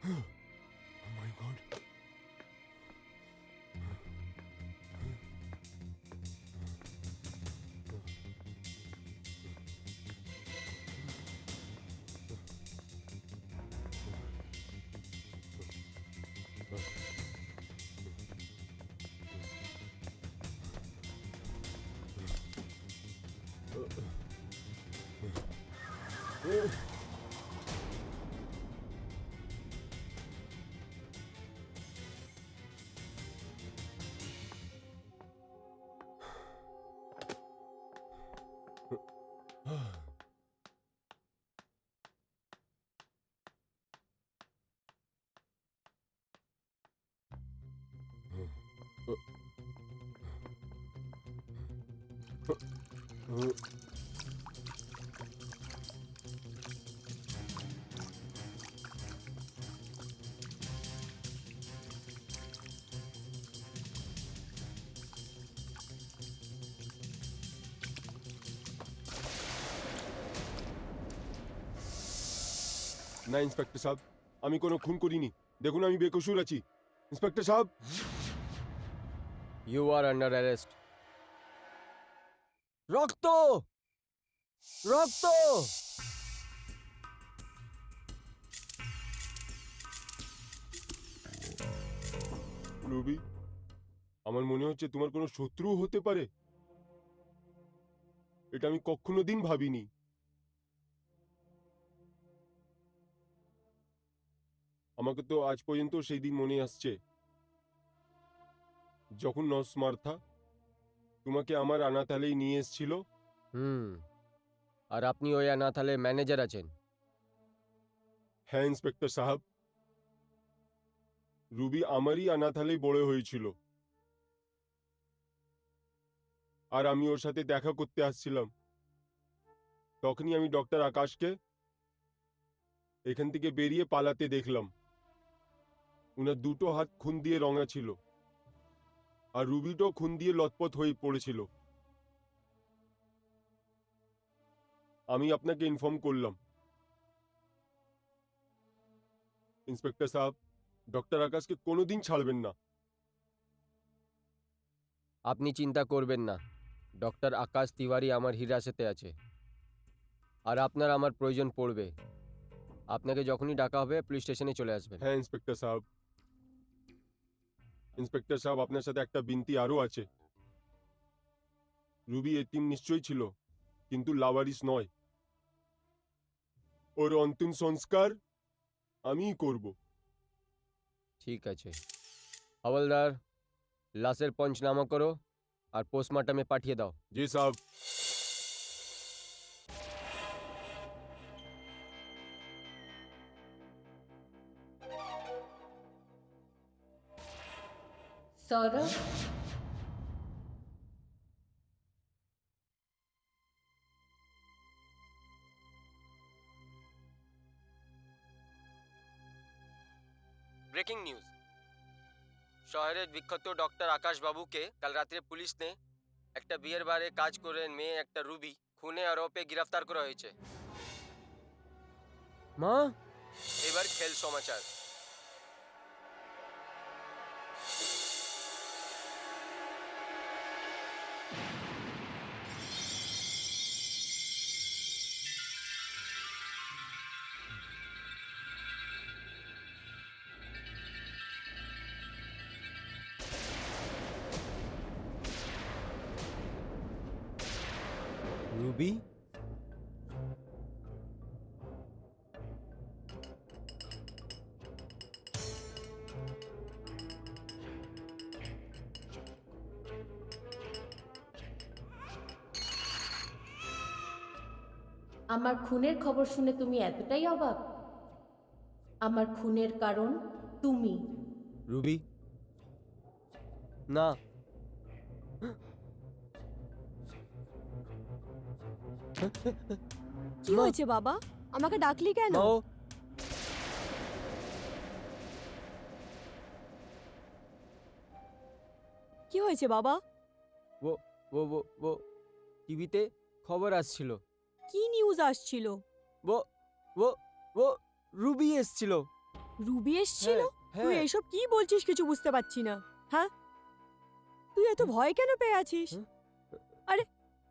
Oh my God. না inspector সাহেব, আমি কোনো খুন করিনি। দেখুন আমি বেকসুর আছি। ইন্সপেক্টর সাহেব, You are under arrest. রক্ত! রক্ত! রবি, আমার মনে হচ্ছে তোমার কোনো শত্রু হতে পারে। এটা আমি কখনো দিন ভাবিনি। আমাকে তো আজ পর্যন্ত সেই দিন মনে আসছে যখন নর্স মার্থা তোমাকে আমার আনাতালেই নিয়ে এসেছিল। আর আপনি ওই অনাথালে ম্যানেজার আছেন। হ্যাঁ ইন্সপেক্টর সাহেব, রুবি আমারই আনাথালেই বড় হয়েছিল, আর আমি ওর সাথে দেখা করতে আসছিলাম। তখনই আমি ডক্টর আকাশকে এখান থেকে বেরিয়ে পালাতে দেখলাম। উনার দুটো হাত খুন দিয়ে রঙা ছিল, আর রুবিটাও খুন দিয়ে লতপত হয়ে পড়েছিল। আমি আপনাকে ইনফর্ম করলাম। ইন্সপেক্টর সাহেব, ডক্টর আকাশকে কোনোদিন ছাড়বেন না। আপনি চিন্তা করবেন না, ডক্টর আকাশ তিওয়ারি আমার হিরাসতে আছে। আর আপনার আমার প্রয়োজন পড়বে, আপনাকে যখনই ডাকা হবে পুলিশ স্টেশনে চলে আসবেন। হ্যাঁ ইন্সপেক্টর সাহেব। ইন্সপেক্টর সাহেব, আপনার সাথে একটা বিনতি আরও আছে। রুবি এতিম নিশ্চয়ই ছিল, কিন্তু লাওয়ারিস নয়। ওর অন্তিম সংস্কার আমিই করব। ঠিক আছে হওলদার, লাশের পঞ্চনামা করো আর পোস্টমর্টমে পাঠিয়ে দাও। জি সাহেব। সৌরভ, ব্রেকিং নিউজ, শহরের বিখ্যাত ডক্টর আকাশ বাবুকে কাল রাত্রে পুলিশ ने একটা বিয়ের বারে কাজ করে মেয়ে একটা রুবি খুনে আরোপে গ্রেফতার করা হয়েছে। মা, এবার খেল সমাচার। রুবি, আমার খুনের খবর শুনে তুমি এতটাই অবাক? আমার খুনের কারণ তুমি। রুবি, না। কি হয়েছে বাবা? আমাকে ডাকলি কেন? মাও, কি হয়েছে বাবা? ও ও ও ও টিভিতে খবর আসছিল। কি নিউজ আসছিল? ও ও ও রুবি এসছিল। রুবি এসেছিল? হ্যাঁ, তুই হ্যাঁ। এসব কি বলছিস কিছু বুঝতে পারছি না। হ্যাঁ, তুই এত ভয় কেন পেয়ে আছিস? হুম। আরে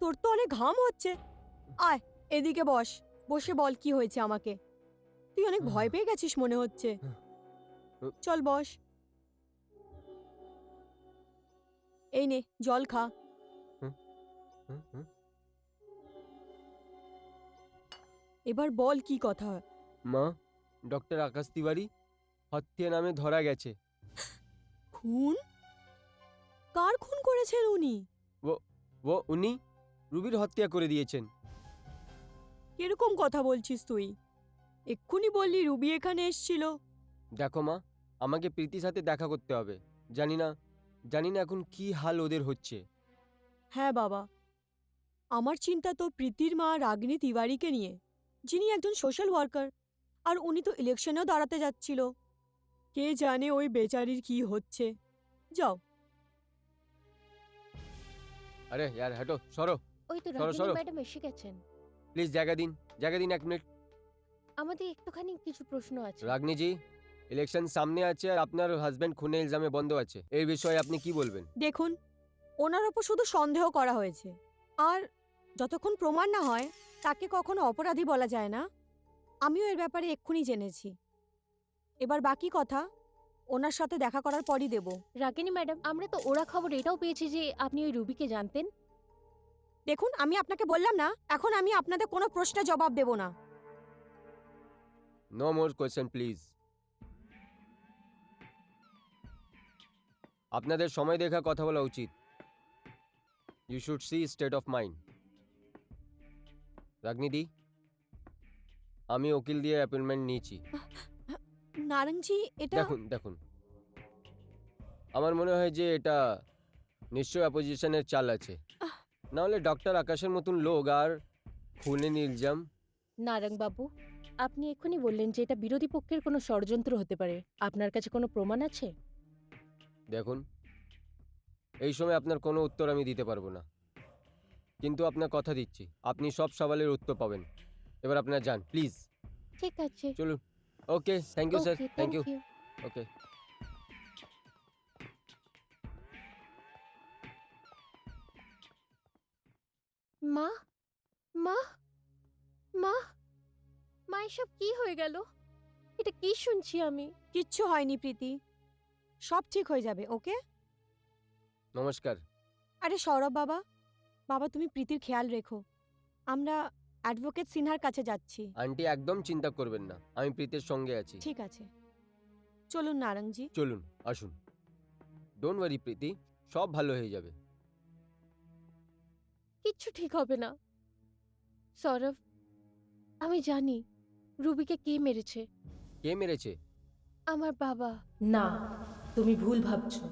তোর তো অনেক ঘাম হচ্ছে। আয় এদিকে বস, বসে বল কি হয়েছে আমাকে। তুই অনেক ভয় পেয়ে গেছিস মনে হচ্ছে। হুম। চল বস। এই নে জল খা। হুম, হুম। এবার বল কি কথা। মা, ডক্টর আকাশ তিওয়ারি হত্যা নামে ধরা গেছে। খুন? কার খুন করেছেন উনি? উনি রুবির হত্যা করে দিয়েছেন। কিরকম কথা বলছিস তুই? এক্ষুনি বললি রুবি এখানে এসেছিল। দেখো মা, আমাকে প্রীতির সাথে দেখা করতে হবে। জানি না এখন কি হাল ওদের হচ্ছে। হ্যাঁ বাবা, আমার চিন্তা তো প্রীতির মা রাগিনী তিওয়ারিকে নিয়ে, যিনি একজন সোশ্যাল ওয়ার্কার, আর উনি তো ইলেকশনেও দাঁড়াতে যাচ্ছিল। কে জানে ওই বেচারির কি হচ্ছে। যাও। আরে यार হটো, সরো। ওই তো সরো, রাগিনী সরো। ম্যাডাম এসে গেছেন। প্লিজ জায়গা দিন, 1 মিনিট। আমাদের একটুখানি কিছু প্রশ্ন আছে। রাগনি জি, ইলেকশন সামনে আছে আর আপনার হাজবেন্ড খুনের ইলজামে বন্ধ আছে। এই বিষয়ে আপনি কি বলবেন? দেখুন, ওনার ওপর শুধু সন্দেহ করা হয়েছে, আর যতক্ষণ প্রমাণ না হয় তাকে কখনো অপরাধী বলা যায় না। আমিও এর ব্যাপারে এক্ষুনি জেনেছি। এবার বাকি কথা ওনার সাথে দেখা করার পরই দেব। রাগিনী ম্যাডাম, আমরা তো ওরা খবর এটাও পেয়েছি যে আপনি ওই রুবিকে জানতেন। দেখুন, আমি আপনাকে বললাম না, এখন আমি আপনাদের কোনো প্রশ্নের জবাব দেব না। No more question please. আপনাদের সময় দেখা কথা বলা উচিত। You should see state of mind. রাগনিদি, আমি উকিল দিয়ে অ্যাপয়েন্টমেন্ট নিয়েছি। নারঙ্গজি, এটা দেখুন, আমার মনে হয় যে এটা নিশ্চয় অপোজিশনের চাল আছে। নাহলে ডক্টর আকাশের মতন লোক আর খুনের ইলজাম। নারাং বাবু, আপনি এক্ষুনি বললেন যে এটা বিরোধী পক্ষের কোনো ষড়যন্ত্র হতে পারে। আপনার কাছে কোনো প্রমাণ আছে? দেখুন, এই সময় আপনার কোনো উত্তর আমি দিতে পারবো না, কিন্তু আপনার কথা দিচ্ছি আপনি সব সওয়ালের উত্তর পাবেন। এবার আপনার যান প্লিজ। ঠিক আছে। চলুন। Okay, thank you sir, okay, thank thank you. You. Okay. মা, মা, মা, মা, এসব কি হয়ে গেল? এটা কি শুনছি আমি? কিচ্ছু হয়নি প্রীতি, সব ঠিক হয়ে যাবে। ওকে। নমস্কার। আরে সৌরভ বাবা, বাবা তুমি প্রীতির খেয়াল রেখো। আমরা অ্যাডভোকেট সিনহার কাছে যাচ্ছি। আন্টি একদম চিন্তা করবেন না, আমি প্রীতের সঙ্গে আছি। ঠিক আছে, চলুন নারঙ্গজি। চলুন, আসুন। ডোন্ট ওয়ারি প্রীতি, সব ভালো হয়ে যাবে। কিচ্ছু ঠিক হবে না। সৌরভ, আমি জানি রুবিকে কে মেরেছে। কে মেরেছে? আমার বাবা। না, তুমি ভুল ভাবছো।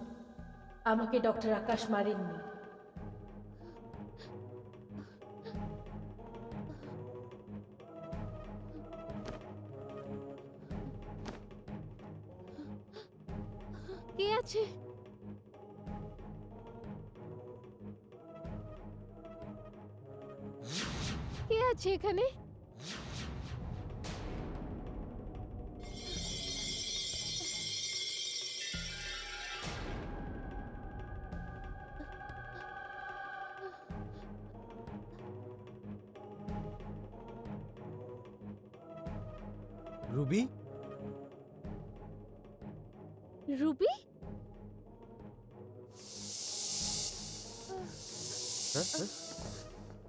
আমাকে ডক্টর আকাশ মারেননি। কে আছে? কে আছে এখানে? রুবি? রুবি? হ্যাঁ, হ্যাঁ?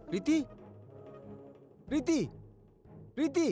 প্রীতি, প্রীতি, প্রীতি।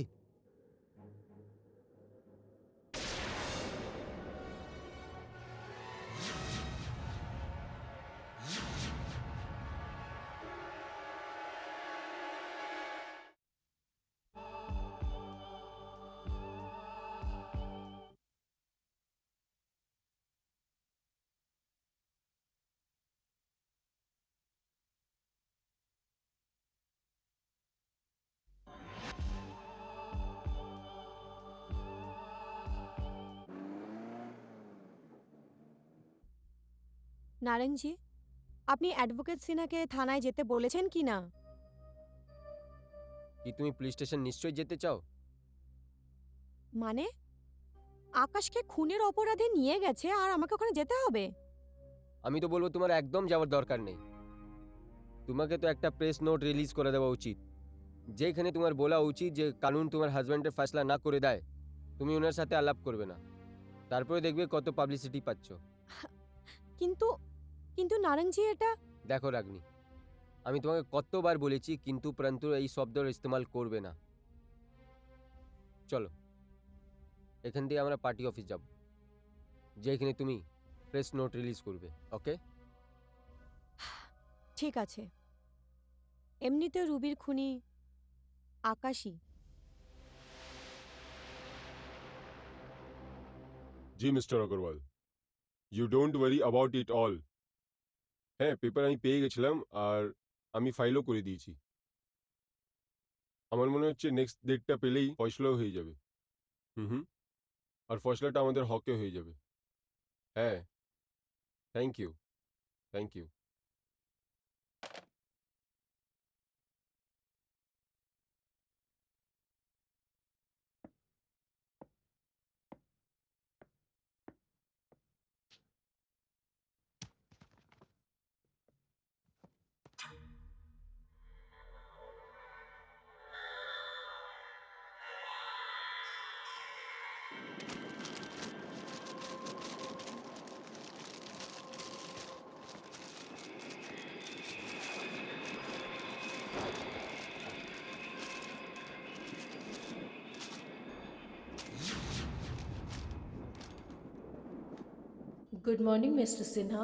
নারঙ্গজি, আপনি অ্যাডভোকেট সিনহাকে থানায় যেতে বলেছেন কি না? কি তুমি পুলিশ স্টেশন নিশ্চয়ই যেতে চাও? মানে আকাশকে খুনের অপরাধে নিয়ে গেছে আর আমাকে ওখানে যেতে হবে? আমি তো বলবো তোমার একদম যাওয়ার দরকার নেই। তোমাকে তো একটা প্রেস নোট রিলিজ করে দেওয়া উচিত, যেখানে তোমার বলা উচিত যে কানুন তোমার হাজব্যান্ডের ফয়সলা না করে দেয় তুমি ওনার সাথে আলাপ করবে না। তারপরে দেখবে কত পাবলিসিটি পাচ্ছ। কিন্তু কিন্তু নারঙ্গজি, এটা দেখো রাগনি, আমি তোমাকে কতবার বলেছি কিন্তু পরন্তু এই শব্দের ইস্তেমাল করবে না। চলো এখান দিয়ে আমরা পার্টি অফিস যাব, যেখানে তুমি প্রেস নোট রিলিজ করবে। ওকে? ঠিক আছে। এমনিতে রুবির খুনি আকাশই। জি mister Agarwal, you don't worry about it all. হ্যাঁ, পেপার আমি পেয়ে গেছিলাম আর আমি ফাইলও করে দিয়েছি। আমার মনে হচ্ছে নেক্সট ডেটটা পেলেই ফয়সলাও হয়ে যাবে। হুম, আর ফয়সলাটা আমাদের হকে হয়ে যাবে। হ্যাঁ, thank you, thank you. Good morning mister Sinha.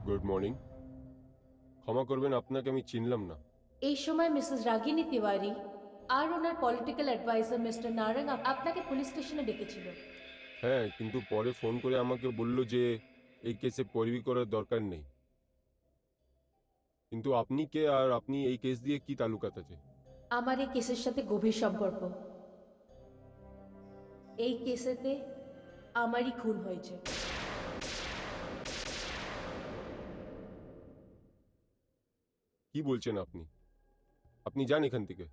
Good morning. ক্ষমা করবেন, আপনাকে আমি চিনলাম না। এই সময় মিসেস রাগিনী তিওয়ারি আর ওনার পলিটিক্যাল অ্যাডভাইজার মিস্টার নারং আপনাকে পুলিশ স্টেশনে ডেকেছিল। হ্যাঁ, কিন্তু পরে ফোন করে আমাকে বলল যে এই কেসে পরিবি করার দরকার নেই। কিন্তু আপনি কে আর আপনি এই কেস দিয়ে কি তালুকাত আছে? আমার এই কেসের সাথে গভীর সম্পর্ক। এই কেসেতে আমারই খুন হয়েছে। কি বলছেন আপনি? আপনি যান এখান থেকে।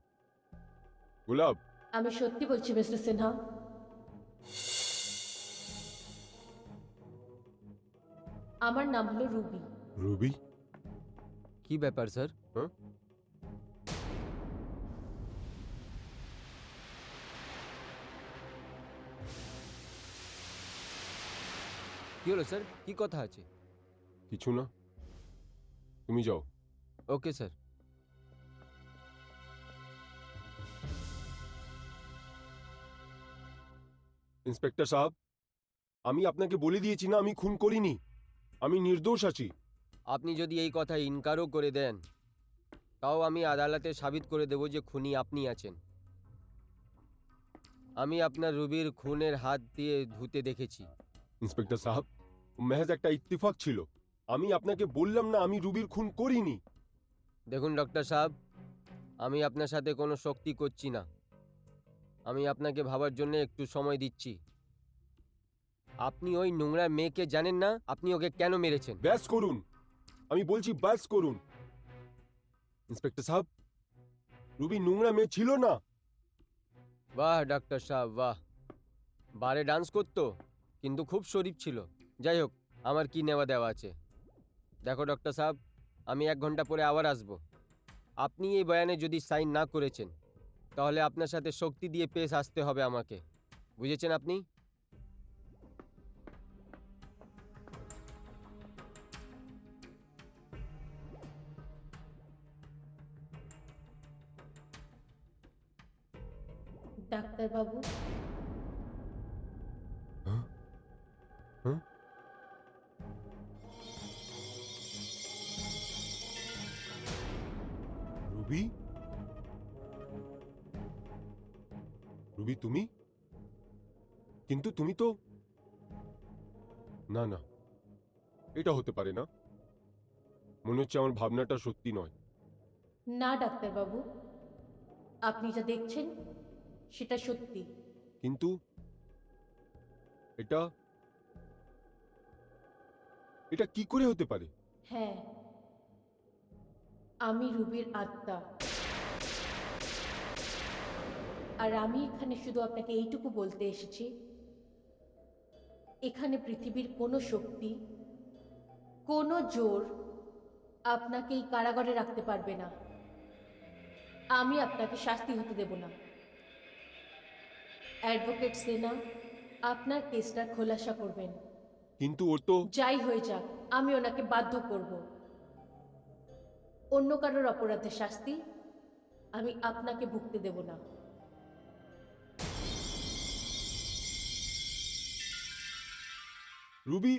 গোলাপ, আমি সত্যি বলছি মিস্টার সিনহা। আমার নাম হলো রুবি। রুবি? কি ব্যাপার স্যার? হ্যাঁ, কি হলো স্যার, কি কথা আছে? কিছু না, তুমি যাও। Okay sir. ইন্সপেক্টর সাহেব, আমি আপনাকে বলে দিয়েছি না আমি খুন করিনি, আমি নির্দোষ আছি। আপনি যদি এই কথা ইনকারও করে দেন তাও আমি আদালতে সাবিত করে দেব যে খুনি আপনি আছেন। আমি আপনার রুবির খুনের হাত দিয়ে ধুতে দেখেছি। ইন্সপেক্টর সাহেব, মেহজ একটা ইত্তেফাক ছিল। আমি আপনাকে বললাম না আমি রুবির খুন করিনি। দেখুন ডক্টর সাহেব, আমি আপনার সাথে কোনো শক্তি করছি না। আমি আপনাকে ভাবার জন্য একটু সময় দিচ্ছি। আপনি ওই নোংরা মেয়েকে জানেন না, আপনি ওকে কেন মেরেছেন? ব্যাস করুন, আমি বলছি ব্যাস করুন। ইন্সপেক্টর সাহেব, রুবি নোংরা মেয়ে ছিল না। বাহ ডক্টর সাহেব বাহ, বারে ডান্স করতো কিন্তু খুব শরীফ ছিল। যাই হোক, আমার কি নেওয়া দেওয়া আছে। দেখো ডক্টর সাহেব, আমি 1 ঘন্টা পরে আবার আসব। আপনি এই বয়ানে যদি সাইন না করেছেন তাহলে আপনার সাথে শক্তি দিয়ে পেশ আসতে হবে আমাকে, বুঝেছেন আপনি? ডাক্তারবাবু, হ্যাঁ? হ্যাঁ? রুবি? রুবি তুমি? কিন্তু তুমি তো... না না, এটা হতে পারে না। মনে হচ্ছে আমার ভাবনাটা সত্যি নয়। না ডাক্তারবাবু, আপনি যা দেখছেন সেটা সত্যি। কিন্তু এটা এটা কি করে হতে পারে? হ্যাঁ, আমি রুবির আত্মা। আর আমি এখানে শুধু আপনাকে এইটুকু বলতে এসেছি, এখানে পৃথিবীর কোনো শক্তি, কোনো জোর আপনাকে এই কারাগারে রাখতে পারবে না। আমি আপনাকে শাস্তি হতে দেব না। অ্যাডভোকেট সেনা আপনার কেসটা খোলাসা করবেন। কিন্তু ওর তো যাই হয়ে যাক, আমি ওনাকে বাধ্য করব। অন্য কারোর অপরাধের শাস্তি আমি আপনাকে ভুগতে দেব না। রুবি,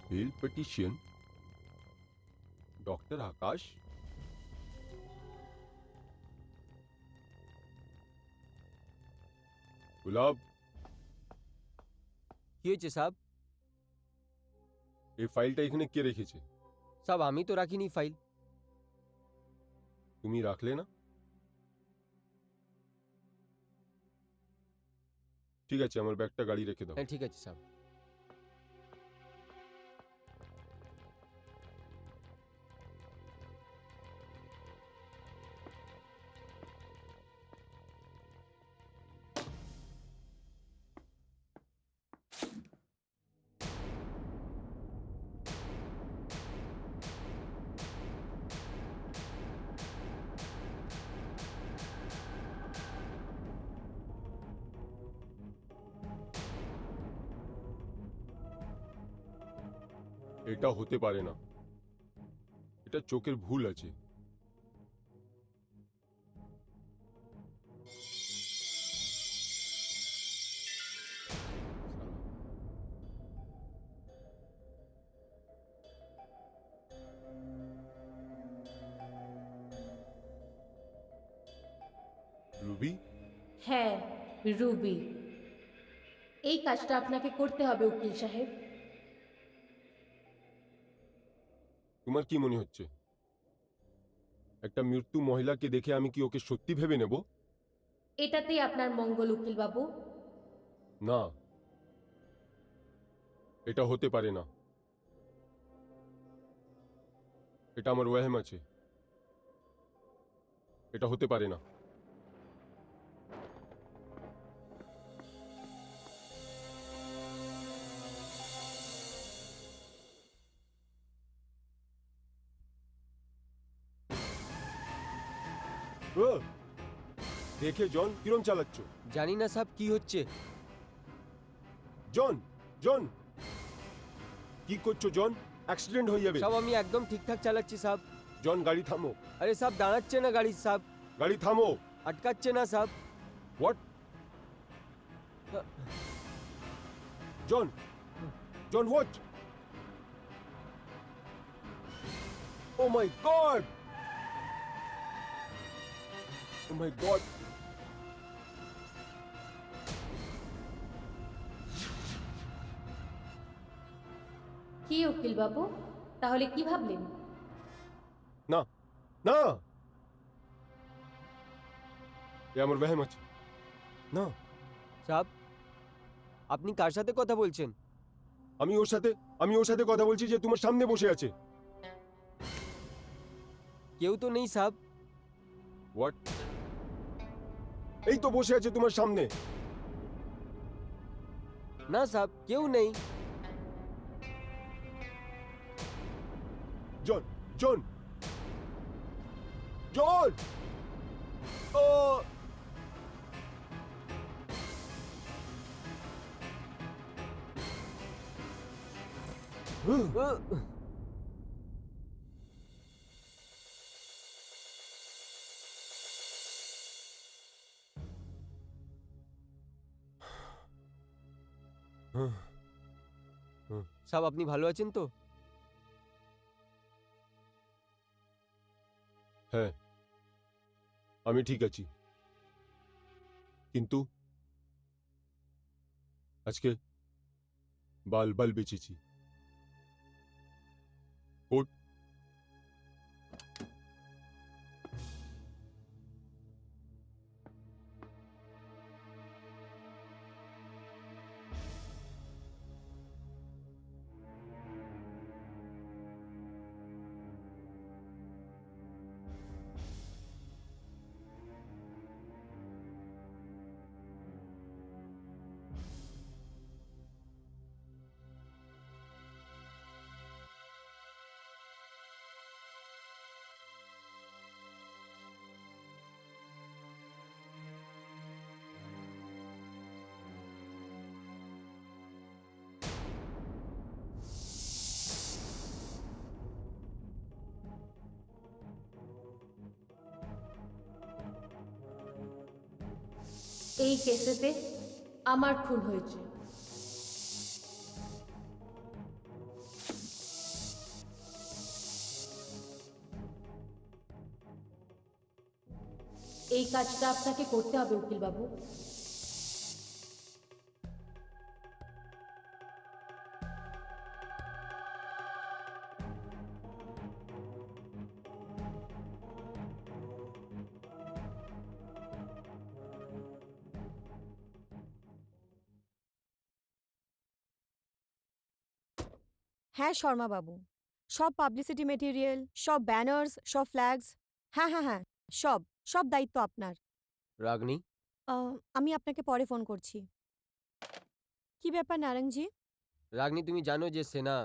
বেল পিটিশন, ডক্টর আকাশ। গুলাব, কি হয়েছে সাব? এই ফাইলটা এখানে কে রেখেছে? সাব আমি তো রাখিনি ফাইল। তুমি রাখলে না? ঠিক আছে, আমার ব্যাগটা গাড়ি রেখে দাও। হ্যাঁ ঠিক আছে সাব। এটা হতে পারে না, এটা চোখের ভুল আছে। রুবি, হ্যাঁ, রুবি, এই কাজটা আপনাকে করতে হবে উকিল সাহেব। তোমার কি মনে হচ্ছে একটা মৃত্যু মহিলাকে দেখে আমি কি ওকে সত্যি ভেবে নেব? এটাতেই আপনার মঙ্গল উকিল বাবু। না, এটা হতে পারে না। এটা আমার ওয়াহেম আছে, এটা হতে পারে না। ও, দেখে জন কিরম চালাচ্ছ? জানি না সাব কি হচ্ছে। জন, জন, কি করছো জন? অ্যাক্সিডেন্ট হয়ে যাবে। সাব আমি একদম ঠিকঠাক চালাচ্ছি সাব। জন, গাড়ি থামো, আরে সাব দাঁড়াচ্ছে না গাড়ি সাব, গাড়ি থামো। আটকাচ্ছে না সাব। What? John, John, what? Oh my god, oh my god. কি উকিল বাবু, তাহলে কি ভাবলেন? না, না, এ আমার ওয়াহেম আছে। না, সাব আপনি কার সাথে কথা বলছেন? আমি ওর সাথে কথা বলছি যে তোমার সামনে বসে আছে। কেউ তো নেই সাব। হোয়াট? এই তো বসে আছে তোমার সামনে। না সাব কেউ নেই। জন, জন, জন, ও, সাব আপনি ভালো আছেন তো? হ্যাঁ, আমি ঠিক আছি, কিন্তু আজকে বাল বাল বেচেছি। কোর্ট। এই কেসেতে আমার খুন হয়েছে। এই কাজটা আপনাকে করতে হবে উকিল বাবু। হ্যাঁ শর্মা বাবু, সব পাবলিসিটি মেটেরিয়াল, সব ব্যানার্স, সব ফ্ল্যাগস, হ্যাঁ হ্যাঁ হ্যাঁ, সব সব দায়িত্ব আপনার। রাগনি, আমি আপনাকে পরে ফোন করছি। কি ব্যাপার নারায়ণজি? রাগনি তুমি জানো যে সেনা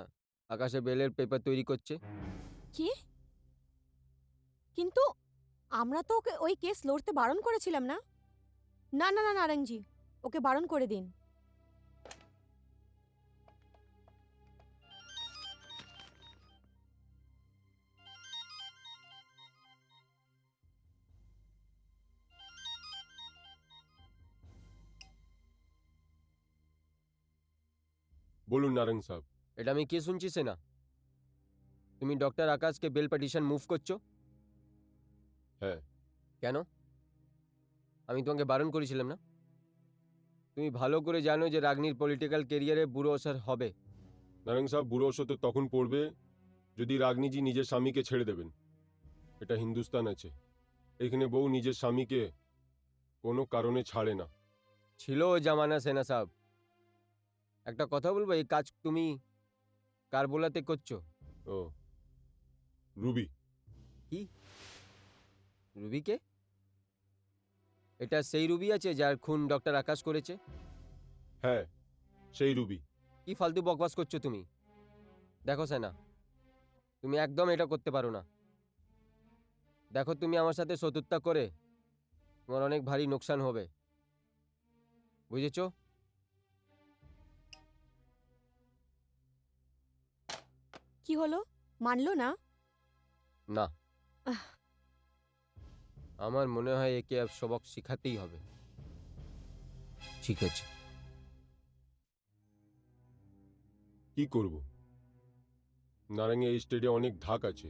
আকাশে বেলের পেপার তৈরি করছে? কি? কিন্তু আমরা তো ওকে ওই কেস লড়তে বারণ করেছিলাম না? না না না নারায়ণজি, ওকে বারণ করে দিন। বলুন নারায়ণ সাহেব। এটা আমি কি শুনছি সেনা? তুমি ডক্টর আকাশকে বেল পিটিশন মুভ করছো? হ্যাঁ। কেন? আমি তোমাকে বারণ করেছিলাম না? তুমি ভালো করে জানো যে রাগনির পলিটিক্যাল কেরিয়ারে বুড়ো অসর হবে। নারায়ণ সাহেব, বুড়ো অসর তো তখন পড়বে যদি রাগনিজি নিজের স্বামীকে ছেড়ে দেবেন। এটা হিন্দুস্তান আছে, এখানে বউ নিজের স্বামীকে কোনো কারণে ছাড়ে না। ছিল ওই জামানা সেনা সাহেব। একটা কথা বলবো, এই কাজ তুমি কার বোলাতে করছো? ও, রুবি। কি? রুবিকে? এটা সেই রুবি আছে যার খুন ডক্টর আকাশ করেছে? হ্যাঁ, সেই রুবি। কি ফালতু বকবাস করছো তুমি? দেখো সেনা, তুমি একদম এটা করতে পারো না। দেখো, তুমি আমার সাথে শত্রুতা করে তোমার অনেক ভারী নোকসান হবে, বুঝেছো? কি হলো, মানলো না? না, আহ, আমার মনে হয় একে আর সবক শিখাতেই হবে। ঠিক আছে। কি করব? নারায়ণে এই স্টেটে অনেক ধাক আছে,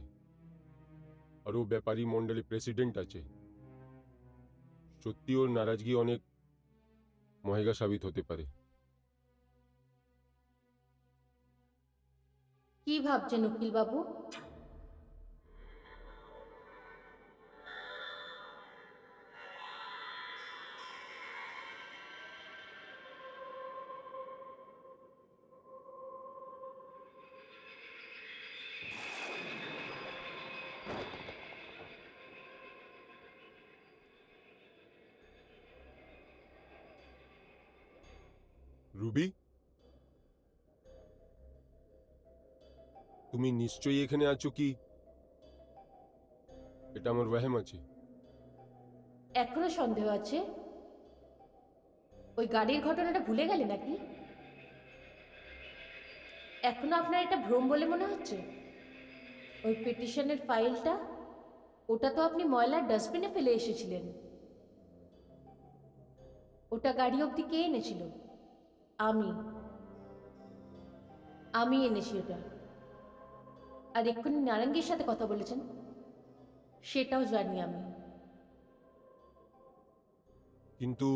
আর ও ব্যাপারী মন্ডলী প্রেসিডেন্ট আছে। সত্যি ওর নারাজগি অনেক মহেগা সাবিত হতে পারে। কি ভাবছেন উকিল বাবু? রুবি, তুমি নিশ্চয়ই এখানে আছো কি এটা আমার ওয়াহেম আছে? এখনো সন্দেহ আছে? ওই গাড়ির ঘটনাটা ভুলে গেলে নাকি? এখনো আপনার এটা ভ্রম বলে মনে হচ্ছে? ওই পিটিশনের ফাইলটা, ওটা তো আপনি ময়লার ডাস্টবিনে ফেলে এসেছিলেন। ওটা গাড়ি অবধি কে এনেছিল? আমি আমি এনেছি ওটা। আর এক্ষুনি নারাঙ্গীর সাথে কথা বলেছেন, সেটাও জানি আমি। কিন্তু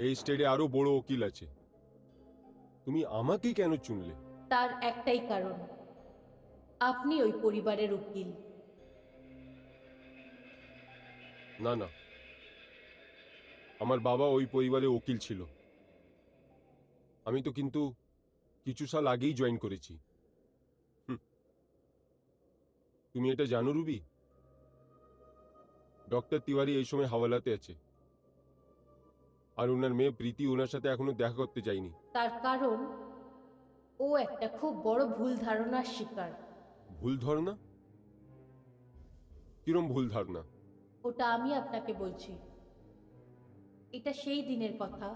এই স্টেটে আরো বড় উকিল আছে, তুমি আমাকেই কেন চুনলে? তার একটাই কারণ, আপনি ওই পরিবারের উকিল। না না, আমার বাবা ওই পরিবারে উকিল ছিল। আমি তো কিন্তু কিছু সাল আগেই জয়েন করেছি। তুমি এটা জানো রুবি? ডক্টর তিওয়ারি এই সময় হাওলাতে আছে, আর ওনার মেয়ে প্রীতি ওনার সাথে এখনো দেখা করতে যায়নি। তার কারণ ও একটা খুব বড় ভুল ধারণার শিকার। ভুল ধারণা? কিরম ভুল ধারণা? ওটা আমি আপনাকে বলছি। এটা সেই দিনের কথা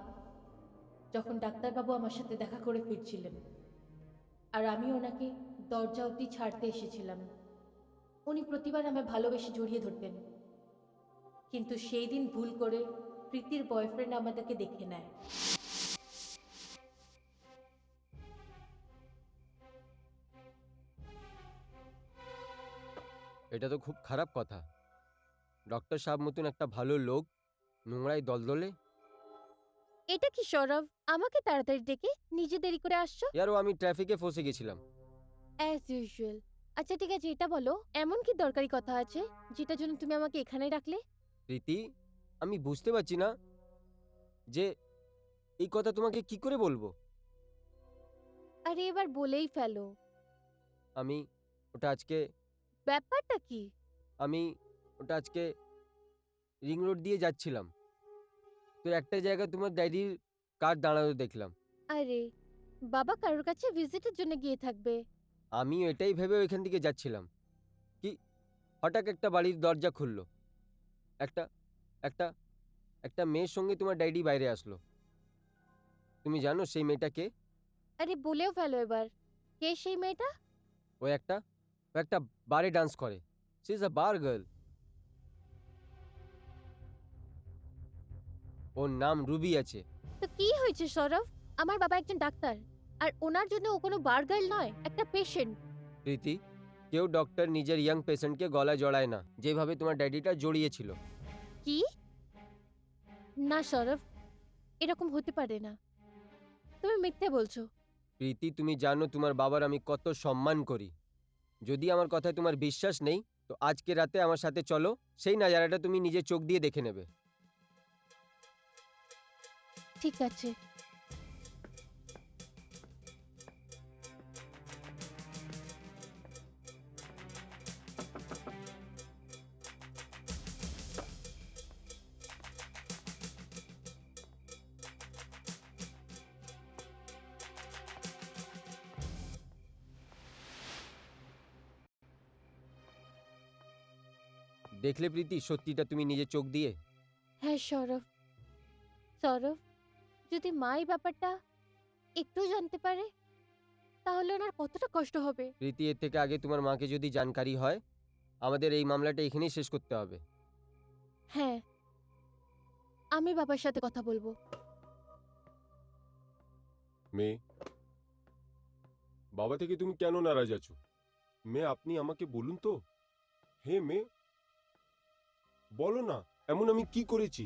যখন ডাক্তারবাবু আমার সাথে দেখা করে ফিরছিলেন, আর আমি ওনাকে দরজা অবধি ছাড়তে এসেছিলাম। উনি প্রতিবার আমায় ভালোবেসে জড়িয়ে ধরতেন, কিন্তু সেই দিন ভুল করে প্রীতির বয়ফ্রেন্ড আমাদেরকে দেখে নেয়। এটা তো খুব খারাপ কথা। ডক্টর সাহেব মতন একটা ভালো লোক নোংরায় দলদলে। এটা কি সৌরভ, আমাকে তাড়াতাড়ি ডেকে নিজে দেরি করে আসছো? ইয়ারও আমি ট্রাফিকে ফসে গেছিলাম। As usual. আচ্ছা ঠিক আছে, এটা বলো এমন কি দরকারি কথা আছে যেটার জন্য তুমি আমাকে এখানে রাখলে? প্রীতি, আমি বুঝতে পারছি না যে এই কথা তোমাকে কি করে বলবো। আরে এবার বলেই ফেলো। আমি ওটা আজকে ব্যাপারটা কি? আমি ওটা আজকে রিং রোড দিয়ে যাচ্ছিলাম, তো একটা জায়গায় তোমার ড্যাডির কার দাঁড়ানো দেখলাম। আরে বাবা কারোর কাছে ভিজিটের জন্য গিয়ে থাকবে। আমি এটাই ভেবে ওইখান থেকে যাচ্ছিলাম কি হঠাৎ একটা বাড়ির দরজা খুললো, একটা একটা একটা মেয়ের সঙ্গে তোমার ড্যাডি বাইরে আসলো। তুমি জানো সেই মেয়েটা কে? আরে বলেও ফেলো এবার, কে সেই মেয়েটা? ও একটা বারে ডান্স করে। She is a bar girl. ওর নাম রুবি আছে। তো কি হয়েছে সৌরভ? আমার বাবা একজন ডাক্তার, আর ওনার জন্য ও কোনো বার গার্ল নয়, একটা পেশেন্ট। প্রীতি, কেউ ডক্টর নিজের ইয়াং পেশেন্টকে গলায় জড়ায় না যেভাবে তোমার ড্যাডিটা জড়িয়েছিল। কি? না সৌরভ, এরকম হতে পারে না, তুমি মিথ্যে বলছো। প্রীতি, তুমি জানো তোমার বাবার আমি কত সম্মান করি। যদি আমার কথায় তোমার বিশ্বাস নেই তো আজকে রাতে আমার সাথে চলো, সেই নাজারাটা তুমি নিজের চোখ দিয়ে দেখে নেবে। ঠিক আছে। দেখলে প্রীতি, সত্যিটা তুমি নিজের চোখ দিয়ে। হ্যাঁ সৌরভ, সৌরভ, যদি মা এই ব্যাপারটা একটু জানতে পারে তাহলে ওনার কতটা কষ্ট হবে। প্রীতি, এর থেকে আগে তোমার মাকে যদি জানকারি হয় আমাদের এই মামলাটা এখানেই শেষ করতে হবে। হ্যাঁ, আমি বাবার সাথে কথা বলবো। মেয়ে, বাবা থেকে তুমি কেন নারাজ আছো? মেয়ে, আপনি আমাকে বলুন তো। হে মেয়ে, বলো না, এমন আমি কি করেছি?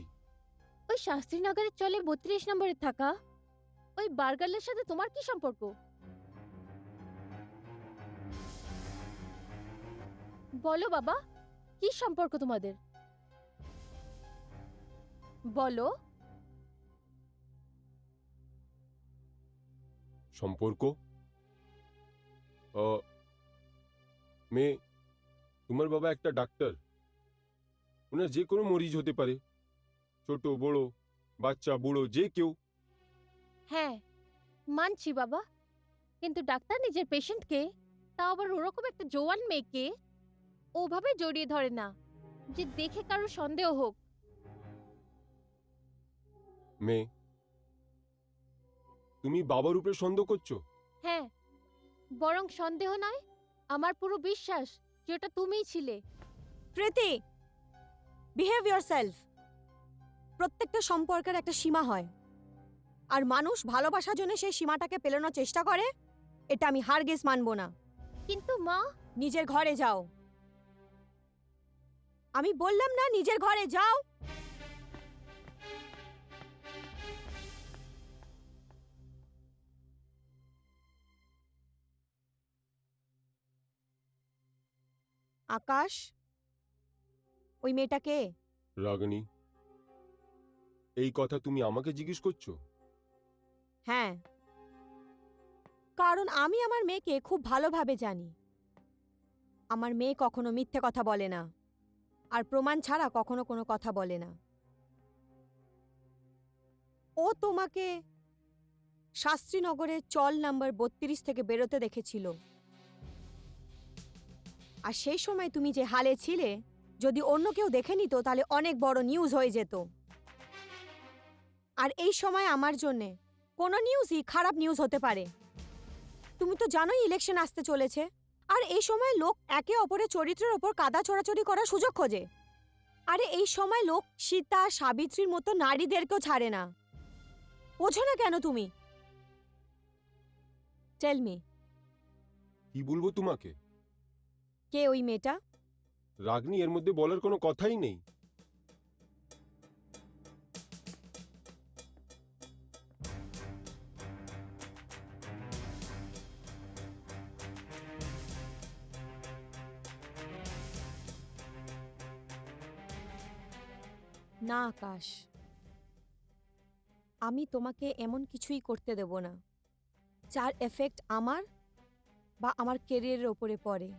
ওই শাস্ত্রীনগরের চলে 32 নম্বরে থাকা ওই বার্গারের সাথে তোমার কি সম্পর্ক? বলো বাবা, কি সম্পর্ক তোমাদের? বলো। সম্পর্ক? মেয়ে, তোমার বাবা একটা ডাক্তার। ওনার যে কোনো মরিজ হতে পারে, ছোট বড়, বাচ্চা বুড়ো, যে কেউ। হ্যাঁ মানছি বাবা, কিন্তু ডাক্তার নিজের পেশেন্টকে, তাও আবার ওরকম একটা জোয়ান মেয়েকে ওভাবে জড়িয়ে ধরে না যে দেখে কারো সন্দেহ হোক। মেয়ে, তুমি বাবার উপরে সন্দেহ করছো? হ্যাঁ, বরং সন্দেহ নয়, আমার পুরো বিশ্বাস যে ওটা তুমিই ছিলে। প্রীতি, বিহেভ ইয়োরসেলফ। প্রত্যেকটা সম্পর্কের একটা সীমা হয়, আর মানুষ ভালোবাসার জন্য সেই সীমাটাকে পেলানোর চেষ্টা করে। এটা আমি হারগিজ মানবো না। কিন্তু মা, নিজের ঘরে যাও। আমি বললাম না নিজের ঘরে যাও। আকাশ, ওই মেয়েটা কে? রাগিনী, এই কথা তুমি আমাকে জিজ্ঞেস করছো? হ্যাঁ, কারণ আমি আমার মেয়েকে খুব ভালোভাবে জানি। আমার মেয়ে কখনো মিথ্যে কথা বলে না, আর প্রমাণ ছাড়া কখনো কোনো কথা বলে না। ও তোমাকে শাস্ত্রীনগরের চল নাম্বার 32 থেকে বেরোতে দেখেছিল। আর সেই সময় তুমি যে হালে ছিলে, যদি অন্য কেউ দেখে নিত তাহলে অনেক বড় নিউজ হয়ে যেত। আর এই সময় আমার জন্যে কোনো নিউজই খারাপ নিউজ হতে পারে। তুমি তো জানোই ইলেকশন আসতে চলেছে, আর এই সময় লোক একে অপরের চরিত্রের ওপর কাদা ছড়াছড়ি করার সুযোগ খোঁজে। আরে এই সময় লোক সীতা, সাবিত্রীর মতো নারীদেরকেও ছাড়ে না। বোঝো না কেন তুমি? টেল মি, কি বলবো তোমাকে? কে ওই মেয়েটা? রাগনি, এর মধ্যে বলার কোনো কথাই নেই। না আকাশ, আমি তোমাকে এমন কিছুই করতে দেব না যার এফেক্ট আমার বা আমার কেরিয়ারের ওপরে পড়ে।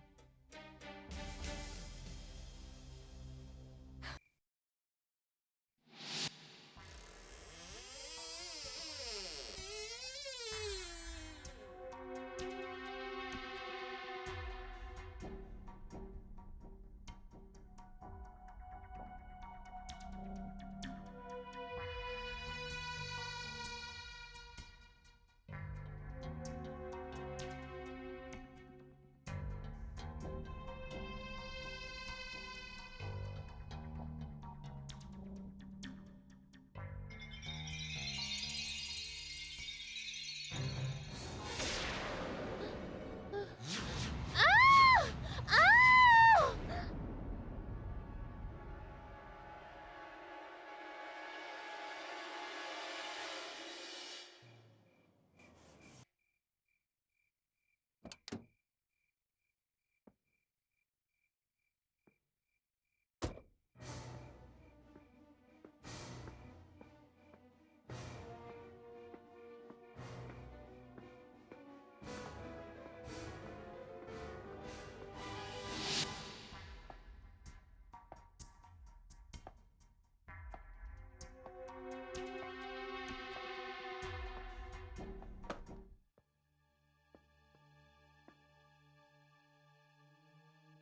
আহ! আহ!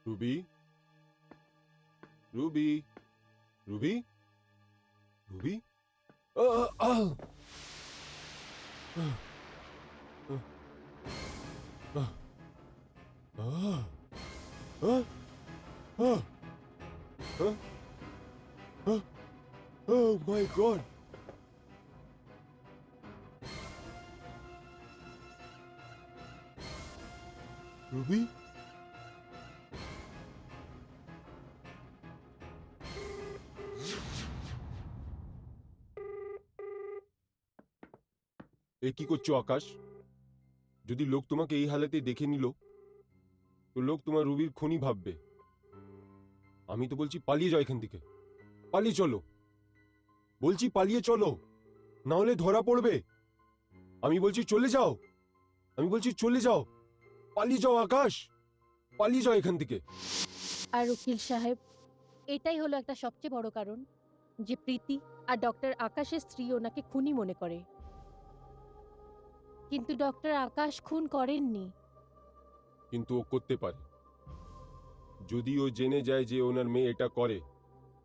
Ruby, Ruby, Ruby, Ruby. আহ, আহ, আহ, আহ, আহ, আহ, আহ, আহ, আহ, আহ, oh my God! রুবি, এ কি করছো আকাশ? যদি লোক তোমাকে এই হালাতে দেখে নিল, তো লোক তোমার রুবির খুনি ভাববে। আমি তো বলছি পালিয়ে যাও এখান থেকে, পালিয়ে চলো। বলছি পালিয়ে চলো, না হলে ধরা পড়বে। আমি বলছি চলে যাও, আমি বলছি চলে যাও, পালিয়ে যাও আকাশ, পালিয়ে যাও এখান থেকে। আর উকিল সাহেব, এটাই হলো একটা সবচেয়ে বড় কারণ যে প্রীতি আর ডক্টর আকাশের স্ত্রী ওনাকে খুনি মনে করে। কিন্তু ডক্টর আকাশ খুন করেননি। কিন্তু ও করতে পারে, যদি ও জেনে যায় যে ওনার মেয়ে এটা করে,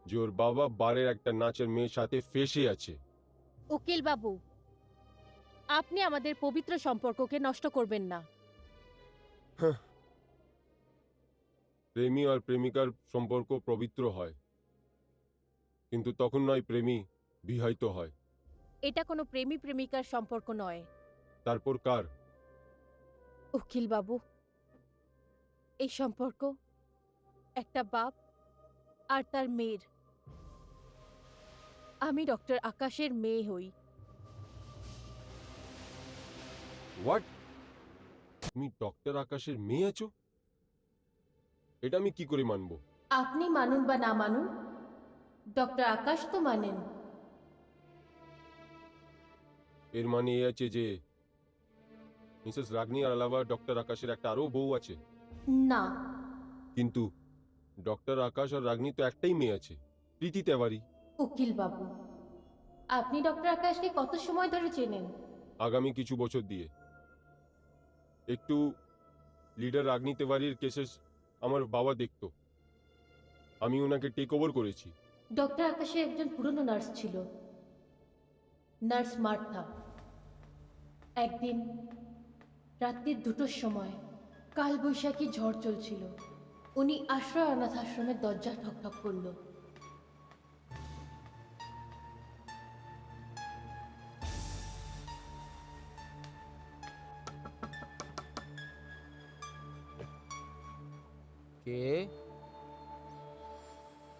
যে ওর বাবা বারের একটা নাচের মেয়ের সাথে ফেসে আছে। উকিল বাবু, আপনি আমাদের পবিত্র সম্পর্ককে নষ্ট করবেন না। প্রেমী আর প্রেমিকার সম্পর্ক পবিত্র হয়, কিন্তু তখন নয় প্রেমী বিবাহিত হয়। এটা কোনো প্রেমী প্রেমিকার সম্পর্ক নয়। তারপর কার? উকিল বাবু, এই সম্পর্ক একটা বাপ আর তার মেয়ের। আমি ডক্টর আকাশের মেয়ে হই। হোয়াট? তুমি ডক্টর আকাশের মেয়ে আছো? এটা আমি কি করে মানবো? আপনি মানুন বা না মানুন, ডক্টর আকাশ তো মানেন। এর মানে এই আছে যে মিসেস রাগনি আর আলাবা ডক্টর আকাশের একটা আরো বউ আছে। না, কিন্তু ডক্টর আকাশ আর রাগনি তো একটাই মেয়ে আছে, প্রীতি তেওয়ারি। উকিল বাবু, আপনি ডক্টর আকাশকে কত সময় ধরে চেনেন? আগামী কিছু বছর দিয়ে একটু লিডার রাগনি তেওয়ারির কেসেস আমার বাবা দেখতো, আমি ওনাকে টেক ওভার করেছি। ডক্টর আকাশের একজন পুরনো নার্স ছিল, নার্স মার্থা। একদিন রাত্রি 2টোর সময় কালবৈশাখী ঝড় চলছিল, উনি আশ্রয় অনাথ আশ্রমের দরজা ঠকঠক করল। কে?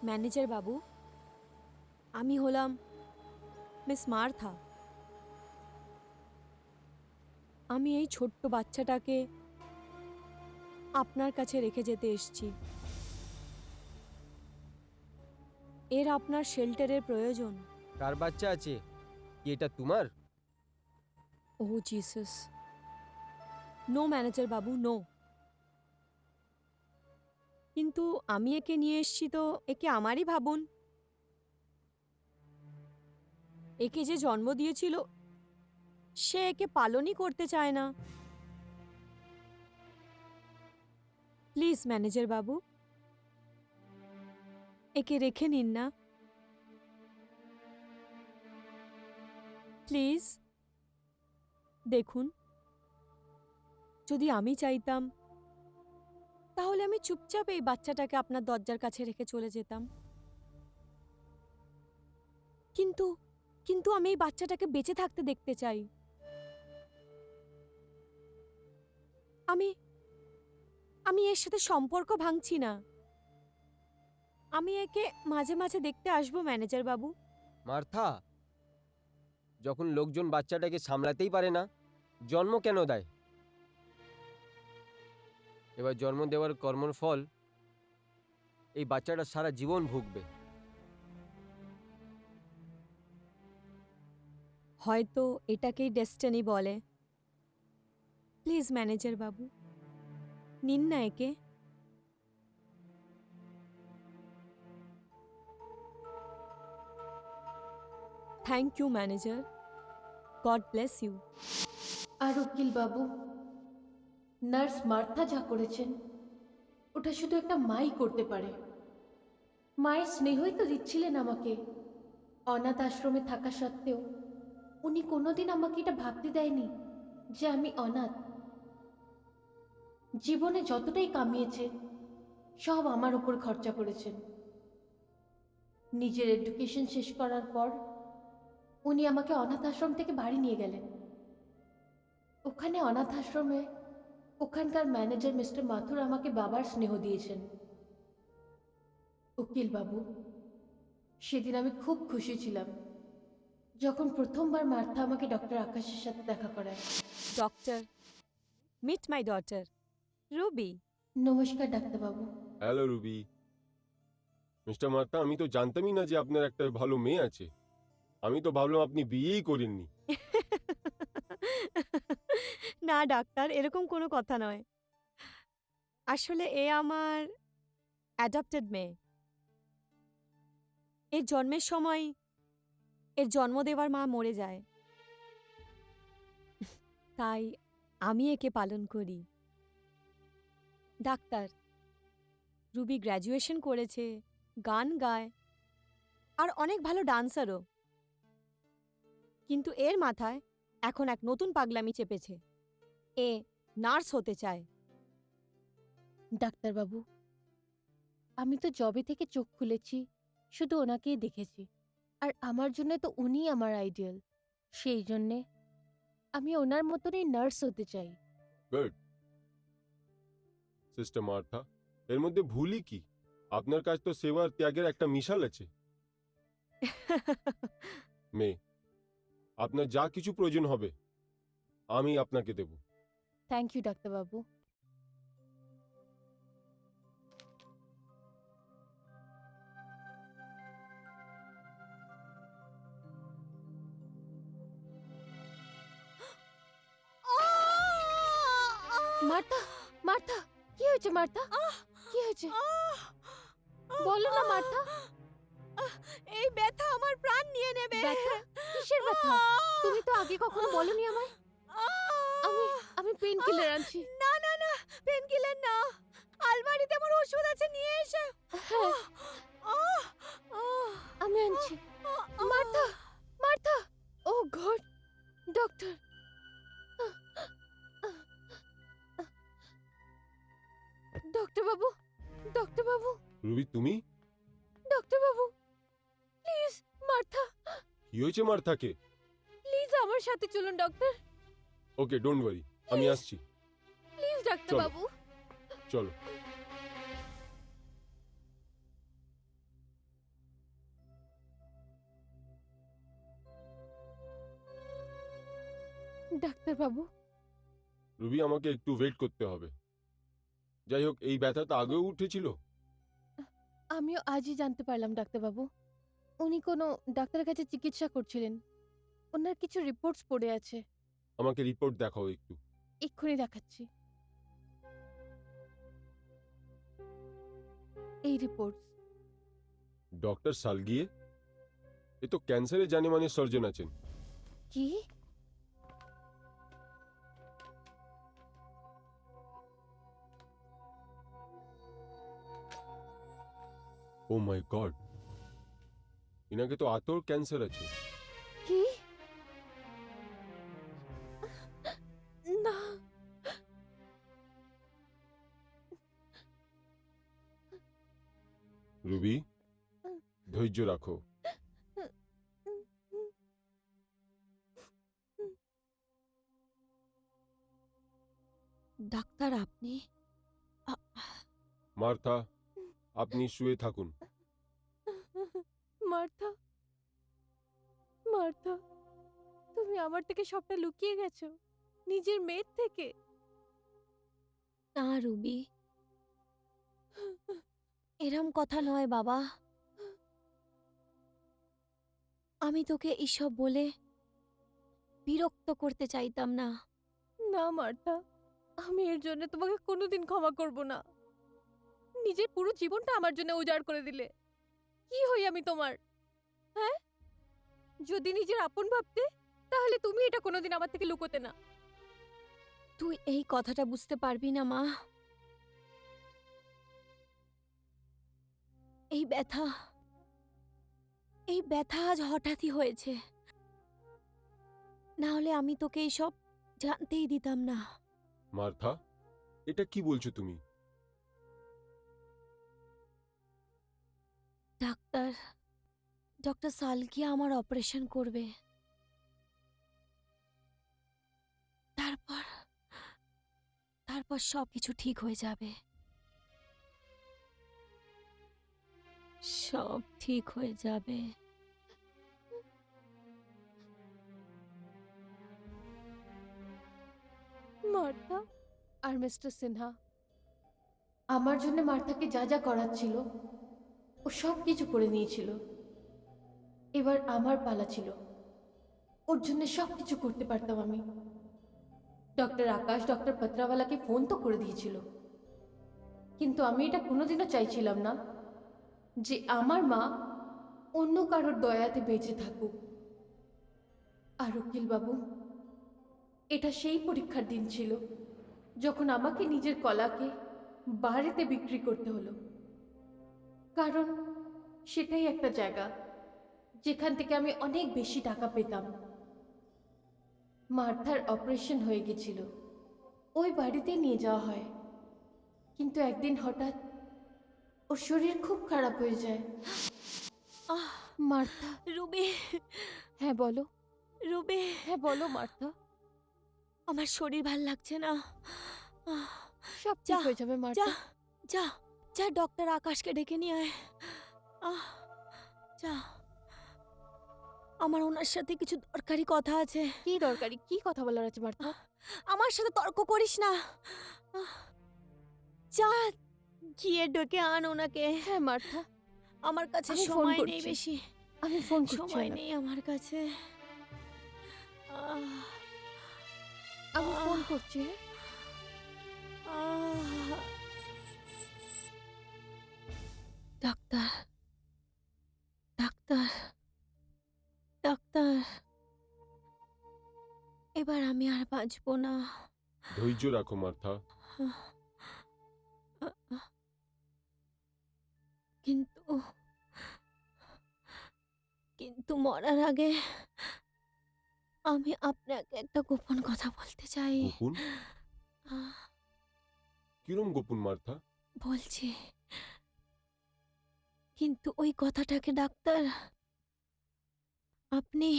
ম্যানেজার বাবু, আমি হলাম মিস মার্থা। আমি এই ছোট্ট বাচ্চাটাকে আপনার কাছে রেখে যেতে এসেছি। এর আপনার শেল্টারের প্রয়োজন। কার বাচ্চা আছে? কি এটা তোমার? ও জিসাস, নো ম্যানেজার বাবু, নো। কিন্তু আমি একে নিয়ে এসেছি তো একে আমারই ভাবুন। একে যে জন্ম দিয়েছিল সে একে পালনই করতে চায় না। প্লিজ ম্যানেজার বাবু, একে রেখে নিন না প্লিজ। দেখুন, যদি আমি চাইতাম তাহলে আমি চুপচাপ এই বাচ্চাটাকে আপনার দরজার কাছে রেখে চলে যেতাম, কিন্তু কিন্তু আমি এই বাচ্চাটাকে বেঁচে থাকতে দেখতে চাই। আমি আমি এর সাথে সম্পর্ক ভাঙছি না। আমি একে মাঝে মাঝে দেখতে আসবো ম্যানেজার বাবু। মার্থা, যখন লোকজন বাচ্চাটাকে সামলাতেই পারে না, জন্ম কেন দেয়? এবার জন্ম দেওয়ার কর্মর ফল এই বাচ্চাটা সারা জীবন ভুগবে। হয়তো এটাকেই ডেস্টিনি বলে। প্লিজ ম্যানেজার বাবু, নিন না একে। Thank you manager, God bless you. আর উকিল বাবু, নার্স মার্থা যা করেছেন ওটা শুধু একটা মাই করতে পারে। মায়ের স্নেহই তো দিচ্ছিলেন আমাকে। অনাথ আশ্রমে থাকা সত্ত্বেও উনি কোনোদিন আমাকে এটা ভাবতে দেয়নি যে আমি অনাথ। জীবনে যতটাই কামিয়েছে সব আমার উপর খরচা করেছেন। নিজের এডুকেশন শেষ করার পর উনি আমাকে অনাথ আশ্রম থেকে বাড়ি নিয়ে গেলেন। ওখানে অনাথ আশ্রমে ওখানকার ম্যানেজার মিস্টার মাথুর আমাকে বাবার স্নেহ দিয়েছেন। উকিল বাবু, সেদিন আমি খুব খুশি ছিলাম যখন প্রথমবার মার্থা আমাকে ডক্টর আকাশের সাথে দেখা করায়। Doctor, meet my daughter Ruby. নমস্কার ডাক্তারবাবু। Hello Ruby. মিস্টার মার্তা, আমি তো জানতামই না যে আপনার একটা ভালো মেয়ে আছে। আমি তো ভাবলাম আপনি বিয়েই করেননি। না ডাক্তার, এরকম কোনো কথা নয়। আসলে এ আমার অ্যাডপ্টেড মেয়ে। এর জন্মের সময় এর জন্ম দেওয়ার মা মরে যায়, তাই আমি একে পালন করি। ডাক্তার, রুবি গ্র্যাজুয়েশন করেছে, গান গায়, আর অনেক ভালো ডান্সারও। কিন্তু এর মাথায় এখন এক নতুন পাগলামি চেপেছে। এ নার্স হতে চায়। ডাক্তারবাবু, আমি তো জবে থেকে চোখ খুলেছি শুধু ওনাকেই দেখেছি, আর আমার জন্য তো উনিই আমার আইডিয়াল। সেই জন্যে আমি ওনার মতনই নার্স হতে চাই। গুড। সিস্টার মার্থা, এর মধ্যে ভুলই কি? আপনার কাছ তো সেবার ত্যাগের একটা মিশাল আছে। মেয়ে, আপনার যা কিছু প্রয়োজন হবে আমি আপনাকে দেব। থ্যাংক ইউ ডাক্তারবাবু। মার্থা, মার্থা, কি হয়েছে মার্থা? কি হয়েছে? বলো না মার্থা। এই ব্যথা আমার প্রাণ নিয়ে নেবে। ব্যথা? কিসের ব্যথা? তুমি তো আগে কখনো বলনি আমায়। আমি আমি পেইন কিলার আনছি। না না না, পেন কিলার না, আলমারিতে আমার ওষুধ আছে, নিয়ে এসে। হ্যাঁ, আমি আনছি। মার্থা, মার্থা, ও গড, ডক্টর। ডক্টর বাবু, ডক্টর বাবু, রুবি, তুমি? ডক্টর বাবু, প্লিজ মার্থা, কি হয়েছে মার্থাকে? প্লিজ আমার সাথে চলুন ডক্টর, ওকে, ডোন্ট ওয়ারি, আমি আসছি। প্লিজ ডাক্তার চলো। বাবু। চলো। ডাক্তার বাবু, রুবি, আমাকে একটু ওয়েট করতে হবে। যাই হোক, এই ব্যথা তো আগেও উঠেছিল। আমিও আজই জানতে পারলাম ডাক্তার বাবু। উনি কোনো ডাক্তারের কাছে চিকিৎসা করছিলেন। ওনার কিছু রিপোর্টস পড়ে আছে। আমাকে রিপোর্ট দেখাও একটু। এক্ষুনি দেখাচ্ছি। এই রিপোর্টস। ডক্টর সালগিয়ে? এ তো ক্যান্সারে জানেমানে সার্জন আছেন। কি? ও মাই গড, ইনাকে তো আতর ক্যান্সার আছে। কি? না, রুবি, ধৈর্য রাখো। ডাক্তার আপনি? মার্থা, আপনি শুয়ে থাকুন। মার্থা, মার্থা, তুমি আমার থেকে সবটা লুকিয়ে গেছো, নিজের মেয়ের থেকে। না রুবি, এরম কথা নয় বাবা। আমি তোকে এসব বলে বিরক্ত করতে চাইতাম না। না মার্থা, আমি এর জন্য তোমাকে কোনোদিন ক্ষমা করব না। নিজের পুরো জীবনটা আমার জন্য উজাড় করে দিলে। কি হই আমি তোমার? হ্যাঁ, যদি নিজের আপন ভাবতে তাহলে তুমি এটা কোনোদিন আমার থেকে লুকোতে না। তুই এই কথাটা বুঝতে পারবি না মা। এই ব্যথা, এই ব্যথা আজ হঠাৎই হয়েছে, না হলে আমি তোকে এইসব জানতেই দিতাম না। মার্থা, এটা কি বলছো তুমি? ডাক্তার, ডক্টর সালকিয়া আমার অপারেশন করবে। তারপর তারপর সবকিছু ঠিক হয়ে যাবে। সব ঠিক হয়ে যাবে। মার্থা আর মিস্টার সিনহা, আমার জন্য মার্থাকে যা যা করার ছিল ও সব কিছু করে নিয়েছিল। এবার আমার পালা ছিল, ওর জন্য সব কিছু করতে পারতাম আমি। ডক্টর আকাশ ডক্টর পত্রাওয়ালাকে ফোন তো করে দিয়েছিল, কিন্তু আমি এটা কোনোদিনও চাইছিলাম না যে আমার মা অন্য কারোর দয়াতে বেঁচে থাকুক। আর উকিল বাবু, এটা সেই পরীক্ষার দিন ছিল যখন আমাকে নিজের কলাকে বাড়িতে বিক্রি করতে হলো, কারণ সেটাই একটা জায়গা যেখান থেকে আমি অনেক বেশি টাকা পেতাম। মার্থার অপারেশন হয়ে গেছিল, ওই বাড়িতে নিয়ে যাওয়া হয়, কিন্তু একদিন হঠাৎ ওর শরীর খুব খারাপ হয়ে যায়। আহ, মার্থা, রুবি, হ্যাঁ বলো। রুবি, হ্যাঁ বলো মার্থা। আমার শরীর ভাল লাগছে না। আহ, সব ঠিক যা, হয়ে যাবে যা মার্থা। যা যা, ডক্টর আকাশকে ডেকে নিয়ে আয়। আহ, যা, আমার ওনার সাথে কিছু দরকারি কথা আছে। কি দরকারি, কি কথা বলার আছে মার্থা? আমার সাথে তর্ক করিস না। আহ, যা, গিয়ে ডেকে আন ওনাকে। হ্যাঁ মার্থা, আমার কাছে আমি ফোন সময় নেই করছি। বেশি। আমি ফোন করছি। সময় ওনাকে। নেই আমার কাছে। আমি ফোন করছি। ডাক্তার, ডাক্তার, ডাক্তার, এবার আমি আর বাঁচব না। ধৈর্য রাখো মার্থা। কিন্তু কিন্তু মরার আগে আমি আপনাকে একটা গোপন কথা বলতে চাই। গোপন? আহ, কিরম গোপন মার্থা? বলছি, কিন্তু ওই কথাটাকে ডাক্তার আপনি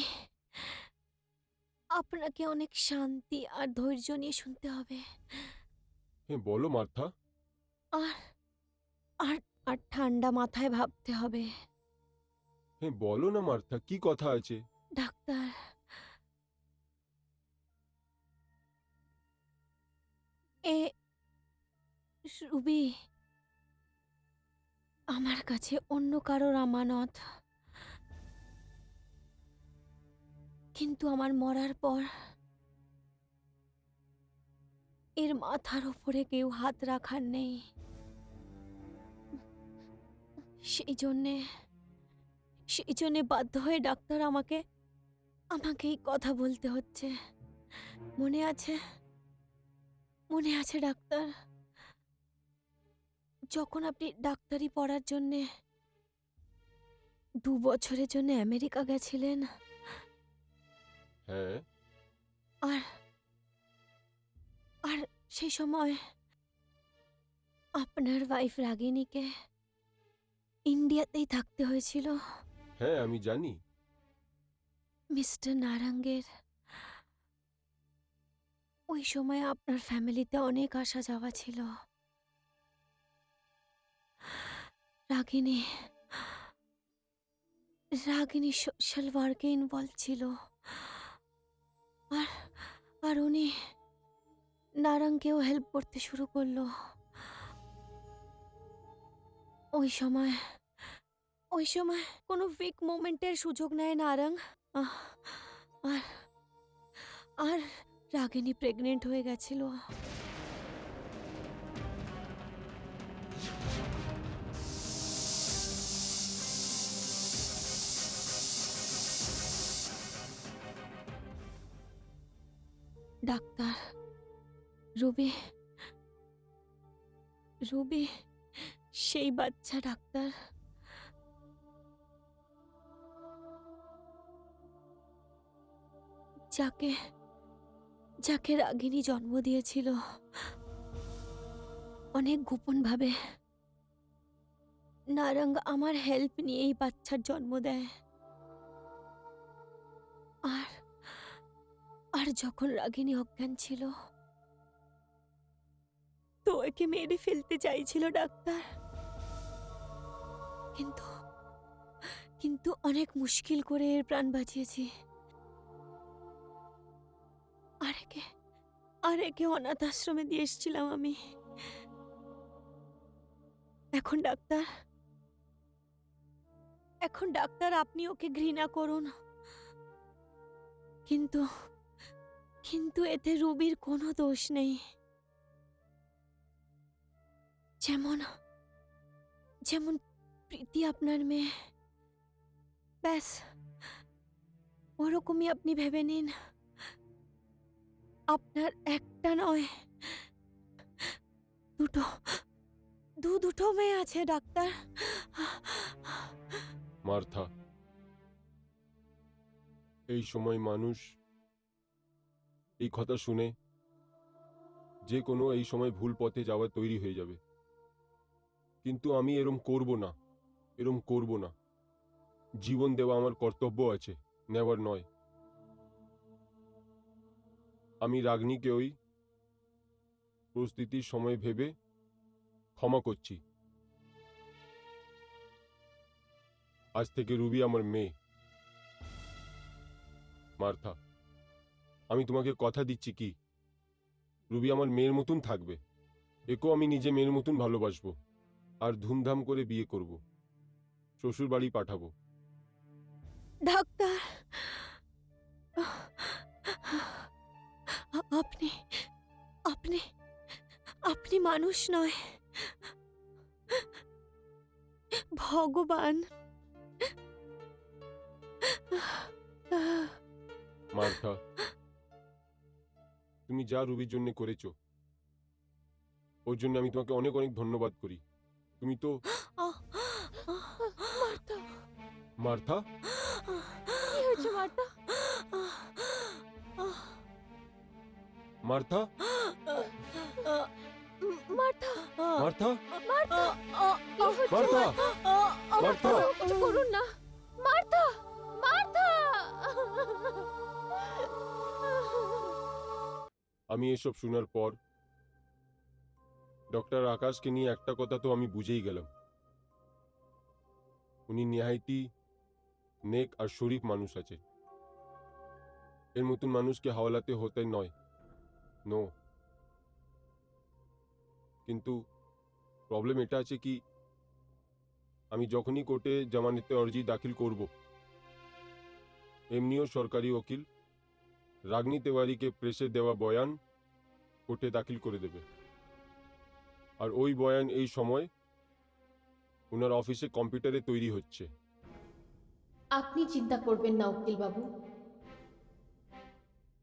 আপনাকে অনেক শান্তি আর ধৈর্য নিয়ে শুনতে হবে। হ্যাঁ বলো মার্থা। আর আর আর ঠান্ডা মাথায় ভাবতে হবে। হ্যাঁ বলো না মার্থা, কি কথা আছে? ডাক্তার, এ রুবি আমার কাছে অন্য কারোর আমানত, কিন্তু আমার মরার পর এর মাথার ওপরে কেউ হাত রাখার নেই। সেই জন্যে বাধ্য হয়ে ডাক্তার আমাকে এই কথা বলতে হচ্ছে। মনে আছে ডাক্তার, যখন আপনি ডাক্তারি পড়ার জন্যে 2 বছরের জন্য আমেরিকা গেছিলেন, হ্যাঁ। আর আর সেই সময় আপনার ওয়াইফ রাগিনীকে ইন্ডিয়াতেই থাকতে হয়েছিল। হ্যাঁ আমি জানি। মিস্টার নারাঙ্গের ওই সময় আপনার ফ্যামিলিতে অনেক আসা যাওয়া ছিল। রাগিনী সোশ্যাল ওয়ার্কে ইনভলভ ছিল, আর আর উনি নারাঙ্গকেও হেল্প করতে শুরু করলো। ওই সময় কোনো উইক মোমেন্টের সুযোগ নেয় নারাং। আহ, আর আর রাগিনী প্রেগনেন্ট হয়ে গেছিল। ডাক্তার, রুবি সেই বাচ্চা ডাক্তার। যাকে রাগিনী জন্ম দিয়েছিল অনেক গোপনভাবে। নারঙ্গ আমার হেল্প নিয়ে এই বাচ্চার জন্ম দেয়। আর আর যখন রাগিনী অজ্ঞান ছিল তো একে মেরে ফেলতে চাইছিল ডাক্তার, কিন্তু অনেক মুশকিল করে এর প্রাণ বাঁচিয়েছি। আর একে অনাথ আশ্রমে দিয়ে এসেছিলাম আমি। এখন ডাক্তার আপনি ওকে ঘৃণা করুন, কিন্তু এতে রুবির কোনো দোষ নেই। যেমন প্রীতি আপনার মেয়ে, ব্যাস ওরকমই আপনি ভেবে নিন। আপনার একটা নয়, দুটো মেয়ে আছে ডাক্তার। মার্থা, এই সময় মানুষ এই কথা শুনে যে কোনো এই সময় ভুল পথে যাওয়ার তৈরি হয়ে যাবে, কিন্তু আমি এরম করব না। জীবন দেওয়া আমার কর্তব্য আছে, নেওয়ার নয়। আমি রাগনীকে ওই পরিস্থিতির সময় ভেবে ক্ষমা করছি। আজ থেকে রুবি আমার মেয়ে। মার্থা, আমি তোমাকে কথা দিচ্ছি কি রুবি আমার মেয়ের মতন থাকবে। একেও আমি নিজে মেয়ের মতন ভালোবাসবো, আর ধুমধাম করে বিয়ে করব, শ্বশুর বাড়ি পাঠাবো। ডাক্তার, আপনি আপনি আপনি মানুষ নয়, ভগবান। মার্থা, তুমি যা রুবির জন্য করেছো ওর জন্য আমি তোমাকে অনেক অনেক ধন্যবাদ করি। তুমি তো মার্থা, মার্থা, কি হয়েছে Martha? Martha, Martha, Martha, Martha, কি হচ্ছে মার্থা, মার্থা? মার্থা। কিছু করুন না, মার্থা, মার্থা। আমি এসব শোনার পর ডক্টর আকাশকে নিয়ে একটা কথা তো আমি বুঝেই গেলাম, উনি নিহাইতি নেক আর শরীফ মানুষ আছে। এর মতন মানুষকে হাওলাতে হতে নয়, নো। কিন্তু প্রবলেম এটা আছে কি, আমি যখনই কোর্টে জামানতে আর্জি দাখিল করব, এমনিও সরকারি উকিল রাগনি তেওয়ারিকে প্রেসে দেওয়া বয়ান কোর্টে দাখিল করে দেবে, আর ওই বয়ান এই সময় ওনার অফিসে কম্পিউটারে তৈরি হচ্ছে। আপনি চিন্তা করবেন না উকিল বাবু,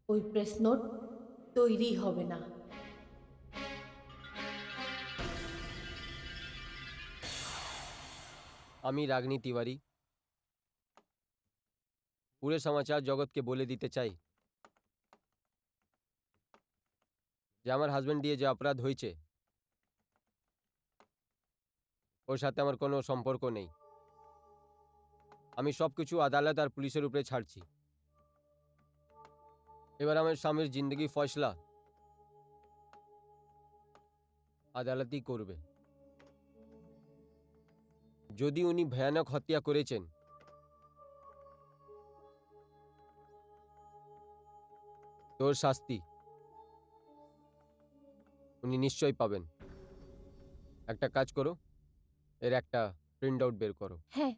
ওই প্রেস নোট তৈরি হবে না। আমি রাগনি তিওয়ারি पूरे समाचार জগৎকে বলে দিতে চাই যে আমার হাজবেন্ড দিয়ে যে অপরাধ হয়েছে ওর সাথে আমার কোনো সম্পর্ক নেই। আমি সব কিছু আদালত আর পুলিশের উপরে ছাড়ছি। এবার আমার স্বামীর জিন্দগি ফয়সলা আদালতই করবে। যদি উনি ভয়ানক হত্যা করেছেন তোর শাস্তি উনি নিশ্চয়ই পাবেন। একটা কাজ করো, এর একটা প্রিন্ট আউট বের করো। হ্যাঁ,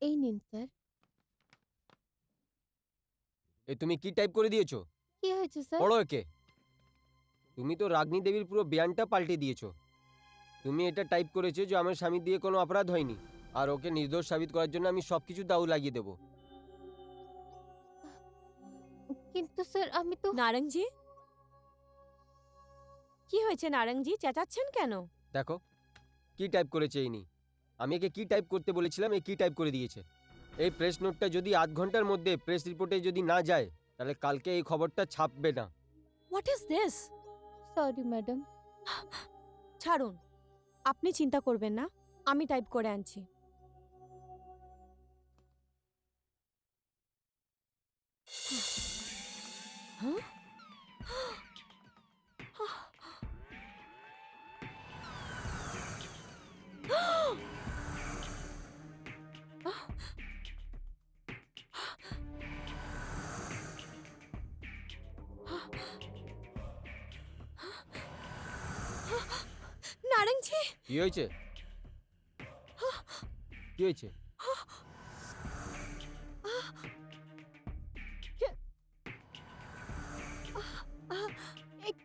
এই নিন স্যার। এ তুমি কি টাইপ করে দিয়েছো? কি হয়েছে স্যার? পড়ো একে। তুমি তো রাগনি দেবীর পুরো বয়ানটা পাল্টে দিয়েছো। তুমি এটা টাইপ করেছো যে আমার স্বামী দিয়ে কোনো অপরাধ হয়নি আর ওকে নির্দোষ সাবিত করার জন্য আমি সবকিছু দাউ লাগিয়ে দেবো। কিন্তু স্যার আমি তো নারঙ্গজি, কি হয়েছে নারঙ্গজি, চেঁচাচ্ছেন কেন? দেখো কি টাইপ করেছে ইনি। আমি একে কি টাইপ করতে বলেছিলাম, এ কি টাইপ করে দিয়েছে। এই প্রেস নোটটা যদি 8 ঘন্টার মধ্যে প্রেস রিপোর্টে যদি না যায় তাহলে কালকে এই খবরটা ছাপবে না। What is this? Sorry madam. ছাড়ুন, আপনি চিন্তা করবেন না, আমি টাইপ করে আনছি। হ্যাঁ? নারঙ্গজি, কি হয়েছে? কি হয়েছে?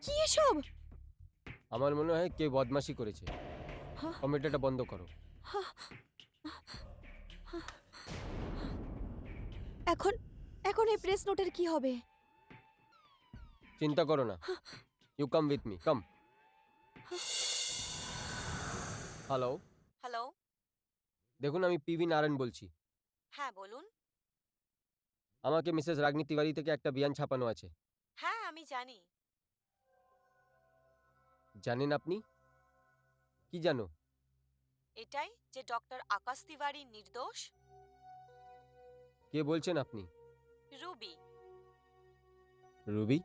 কি এসব? আমার মনে হয় কে বদমাশি করেছে। হ্যাঁ? কম্পিউটারটা বন্ধ করো। এখন এখন এই প্রেস নোটের কি হবে? চিন্তা করো না, you come with me, come. Hello, hello, দেখুন আমি পিভি নারায়ণ বলছি। হ্যাঁ বলুন। আমাকে মিসেস রাগনি তিওয়ারি থেকে একটা বিয়ান ছাপানো আছে। হ্যাঁ আমি জানি। জানেন আপনি? কি জানো? এটাই যে ডক্টর আকাশ তিওয়ারি নির্দোষ। কে বলছেন আপনি? রুবি। রুবি?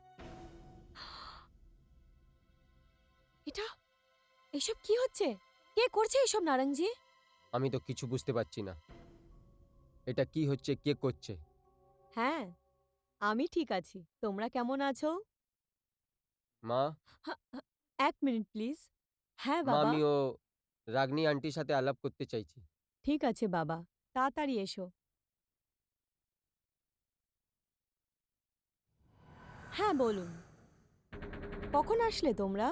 এটা এসব কি হচ্ছে? কে করছে এসব নারঙ্গজি? আমি তো কিছু বুঝতে পারছি না। এটা কি হচ্ছে, কে করছে? হ্যাঁ, আমি ঠিক আছি। তোমরা কেমন আছো? মা, এক মিনিট প্লিজ। হ্যাঁ মা বাবা। আমি ও রাগনি আন্টির সাথে আলাপ করতে চাইছি। ঠিক আছে বাবা, তাড়াতাড়ি এসো। হ্যাঁ বলুন। কখন আসলে তোমরা?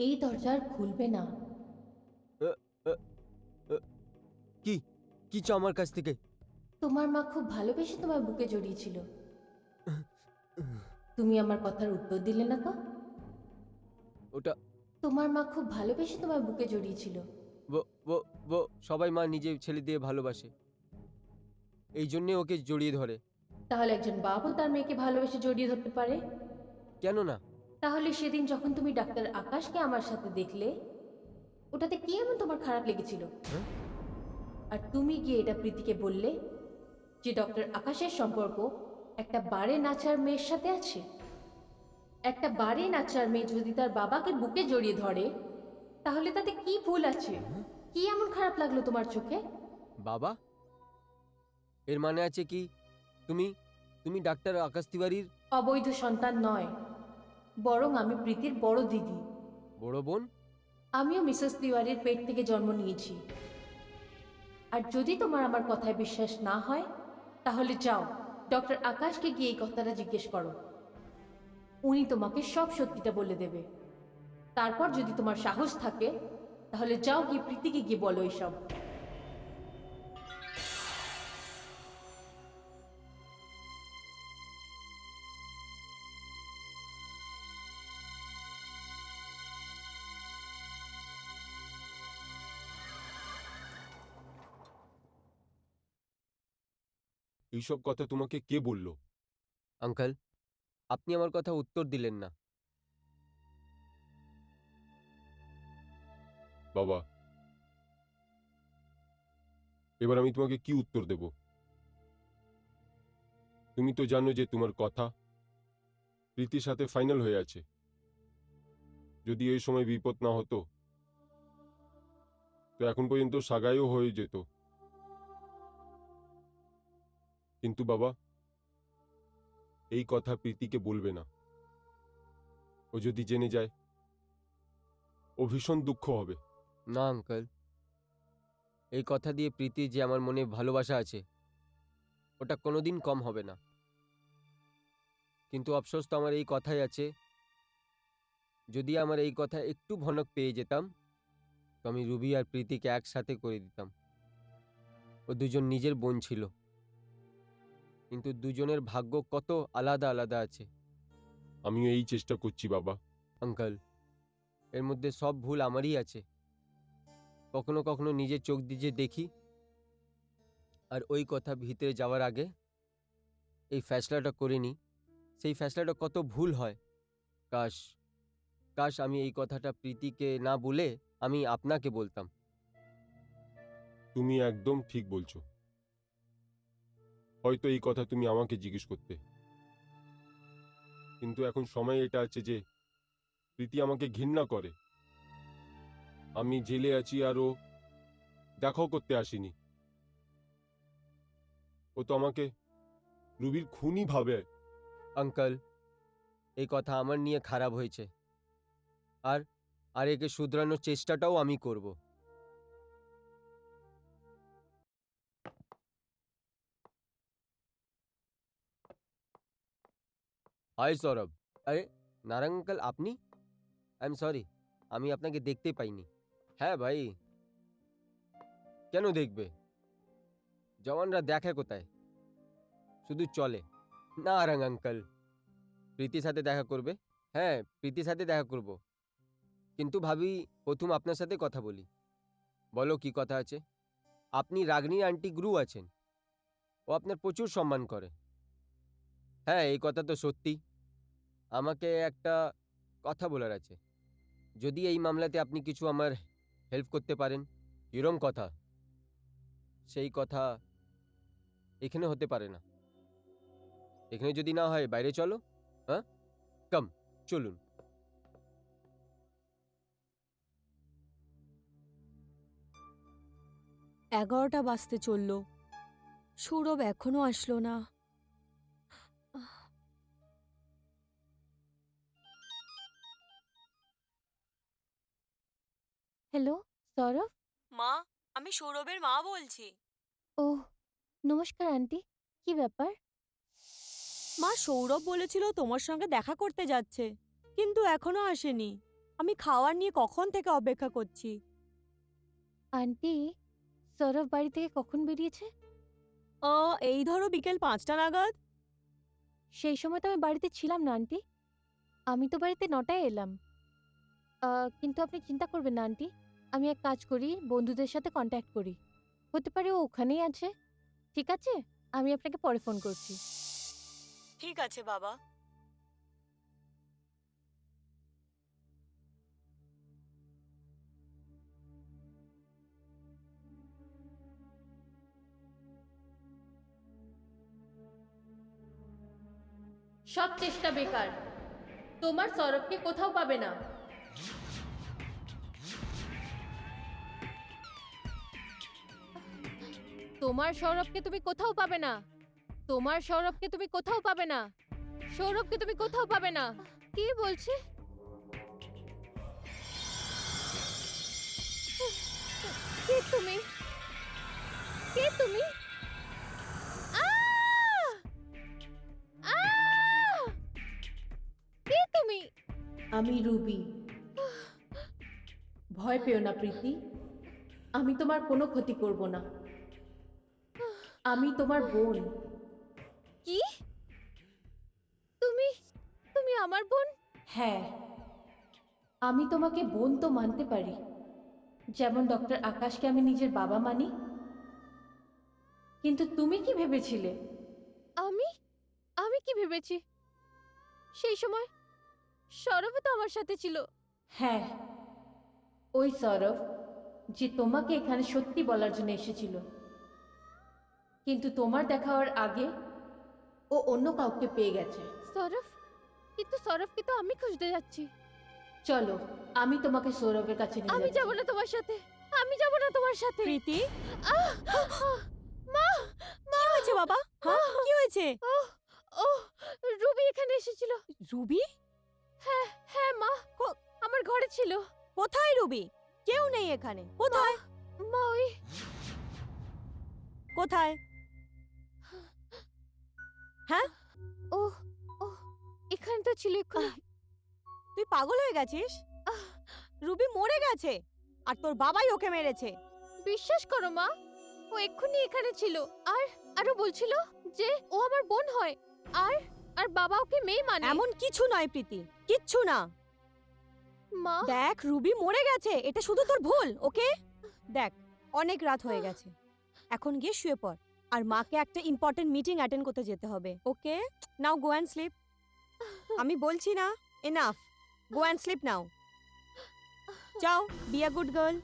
এই দরজা আর খুলবে না। কি কি চাও আমার কাছ থেকে? তোমার মা খুব ভালোবেসে তোমার বুকে জড়িয়েছিল। তুমি আমার কথার উত্তর দিলে না তো। ওটা তোমার মা খুব ভালোবেসে তোমার বুকে জড়িয়েছিল। ও ও ও সবাই মা নিজের ছেলে দিয়ে ভালোবাসে, এই জন্যে ওকে জড়িয়ে ধরে। তাহলে একজন বাবা তার মেয়েকে ভালোবেসে জড়িয়ে ধরতে পারে? কেন না? তাহলে সেদিন যখন তুমি ডাক্তার আকাশকে আমার সাথে দেখলে, ওটাতে কি এমন তোমার খারাপ লেগেছিল? হ্যাঁ? আর তুমি গিয়ে এটা প্রীতিকে বললে যে ডক্টর আকাশের সম্পর্ক একটা বারে নাচার মেয়ের সাথে আছে। একটা বারে নাচার মেয়ে যদি তার বাবাকে বুকে জড়িয়ে ধরে, তাহলে তাতে কি ভুল আছে? কি এমন খারাপ লাগলো তোমার চোখে? বাবা? এর মানে আছে কি তুমি তুমি ডাক্তার আকাশ তিওয়ারির অবৈধ সন্তান নয়, বরং আমি প্রীতির বড় দিদি। বড় বোন? আমিও মিসেস তিওয়ারির পেট থেকে জন্ম নিয়েছি। আর যদি তোমার আমার কথায় বিশ্বাস না হয়, তাহলে যাও ডক্টর আকাশকে গিয়ে এই কথাটা জিজ্ঞেস করো। উনি তোমাকে সব সত্যিটা বলে দেবে। তারপর যদি তোমার সাহস থাকে, তাহলে যাও গিয়ে প্রীতিকে গিয়ে বলো এসব। এইসব কথা তোমাকে কে বলল? আঙ্কেল, আপনি আমার কথা উত্তর দিলেন না। বাবা, এবার আমি তোমাকে কি উত্তর দেব? তুমি তো জানো যে তোমার কথা প্রীতির সাথে ফাইনাল হয়ে আছে। যদি এই সময় বিপদ না হতো, তো এখন পর্যন্ত সাগাইও হয়ে যেত। কিন্তু বাবা, এই কথা প্রীতিকে বলবে না। ও যদি জেনে যায়, ও ভীষণ দুঃখ হবে। না আঙ্কেল, এই কথা দিয়ে প্রীতি যে আমার মনে ভালোবাসা আছে ওটা কোনোদিন কম হবে না। কিন্তু আফসোস তো আমার এই কথাই আছে, যদি আমার এই কথা একটু ভনক পেয়ে যেতাম তো আমি রুবি আর প্রীতিকে একসাথে করে দিতাম। ও দুজন নিজের বোন ছিল, কিন্তু দুজনের ভাগ্য কত আলাদা আলাদা আছে। আমিও এই চেষ্টা করছি বাবা। আঙ্কেল, এর মধ্যে সব ভুল আমারই আছে। কখনো কখনো নিজের চোখ দিয়ে যে দেখি, আর ওই কথা ভিতরে যাওয়ার আগে এই ফ্যাসলাটা করে নিই, সেই ফ্যাসলাটা কত ভুল হয়। কাশ কাশ আমি এই কথাটা প্রীতিকে না বলে আমি আপনাকে বলতাম। তুমি একদম ঠিক বলছো। হয়তো এই কথা তুমি আমাকে জিজ্ঞেস করতে, কিন্তু এখন সময় এটা আছে যে প্রীতি আমাকে ঘৃণা করে। আমি জেলে আছি আর ও দেখাও করতে আসেনি। ও তো আমাকে রুবির খুনি ভাবে। আঙ্কেল, এই কথা আমার নিয়ে খারাপ হয়েছে, আর আর একে শুধরানোর চেষ্টাটাও আমি করব। হাই সৌরভ। আরে নারায়ণ আঙ্কেল, আপনি? আই এম সরি, আমি আপনাকে দেখতে পাইনি। হ্যাঁ ভাই, কেন দেখবে? জওয়ানরা দেখে কোথায়, শুধু চলে। নারায়ণ আঙ্কেল, প্রীতির সাথে দেখা করবে? হ্যাঁ, প্রীতির সাথে দেখা করব, কিন্তু ভাবি প্রথম আপনার সাথে কথা বলি। বলো কি কথা আছে? আপনি রাগনী আন্টি গুরু আছেন, ও আপনার প্রচুর সম্মান করে। হ্যাঁ, এই কথা তো সত্যি। আমাকে একটা কথা বলার আছে। যদি এই মামলাতে আপনি কিছু আমার হেল্প করতে পারেন, এরম কথা, সেই কথা এখানে হতে পারে না। এখানে যদি না হয় বাইরে চলো। হ্যাঁ, কাম, চলুন। 11টা বাজতে চললো, সৌরভ এখনো আসলো না। হ্যালো, সৌরভ? মা, আমি সৌরভের মা বলছি। ওহ, নমস্কার আন্টি। কি ব্যাপার? মা, সৌরভ বলেছিল তোমার সঙ্গে দেখা করতে যাচ্ছে, কিন্তু এখনো আসেনি। আমি খাওয়ার নিয়ে কখন থেকে অপেক্ষা করছি। আন্টি, সৌরভ বাড়ি থেকে কখন বেরিয়েছে? এই ধরো বিকেল 5টা নাগাদ। সেই সময় তো আমি বাড়িতে ছিলাম না আন্টি। আমি তো বাড়িতে 9টায় এলাম। কিন্তু আপনি চিন্তা করবেন না আন্টি। আমি এক কাজ করি, বন্ধুদের সাথে কন্ট্যাক্ট করি। হতে পারে ও ওখানেই আছে। ঠিক আছে? আমি আপনাকে পরে ফোন করছি। ঠিক আছে বাবা। সব চেষ্টা বেকার। তোমার সৌরভকে কোথাও পাবে না। তোমার সৌরভকে তুমি কোথাও পাবে না। তোমার সৌরভকে তুমি কোথাও পাবে না। সৌরভকে তুমি কোথাও পাবে না। কি বলছে? কে তুমি? কে তুমি? আহ! আহ! কে তুমি? আমি রুবি। ভয় পেও না প্রীতি, আমি তোমার কোনো ক্ষতি করব না। আমি তোমার বোন। কি? তুমি তুমি আমার বোন? হ্যাঁ, আমি তোমাকে বোন তো মানতে পারি, যেমন ডক্টর আকাশকে আমি নিজের বাবা মানি। কিন্তু তুমি কি ভেবেছিলে? আমি আমি কি ভেবেছি? সেই সময় সৌরভ তো আমার সাথে ছিল। হ্যাঁ, ওই সৌরভ যে তোমাকে এখানে সত্যি বলার জন্য এসেছিল, কিন্তু তোমার দেখা হওয়ার আগে ও অন্য কাউকে পেয়ে গেছে। সৌরভ? কিন্তু সৌরভকে তো আমি খুঁজতে যাচ্ছি। চলো, আমি তোমাকে সৌরভের কাছে নিয়ে আমি যাচ্ছি। যাব না তোমার সাথে। আমি যাব না তোমার সাথে। প্রীতি, আহ! মা! মা! কি হয়েছে বাবা? হ্যাঁ, কি হয়েছে? ওহ! ওহ! রুবি এখানে এসেছিল। রুবি? হ্যাঁ, হ্যাঁ মা। আমার ঘরে ছিল। কোথায় রুবি? কেউ নেই এখানে। কোথায়? মা ওই কোথায়? হ্যাঁ, ওহ! ওহ! এখানে তো ছিল এক্ষুনি। তুই পাগল হয়ে গেছিস? রুবি মরে গেছে, আর তোর বাবাই ওকে মেরেছে। বিশ্বাস করো মা, ও এক্ষুনি এখানে ছিল। আর আরো বলছিল যে ও আমার বোন হয়। আর আর বাবা ওকে মেয়ে মানে। এমন কিছু নয় প্রীতি, কিচ্ছু না। মা, দেখ, রুবি মরে গেছে, এটা শুধু তোর ভুল। ওকে দেখ, অনেক রাত হয়ে গেছে, এখন গিয়ে শুয়ে পড়। আর মাকে একটা ইম্পর্টেন্ট মিটিং অ্যাটেন্ড করতে যেতে হবে। Okay, now go and sleep. আমি বলছি না, enough, go and sleep now. যাও, be a good girl.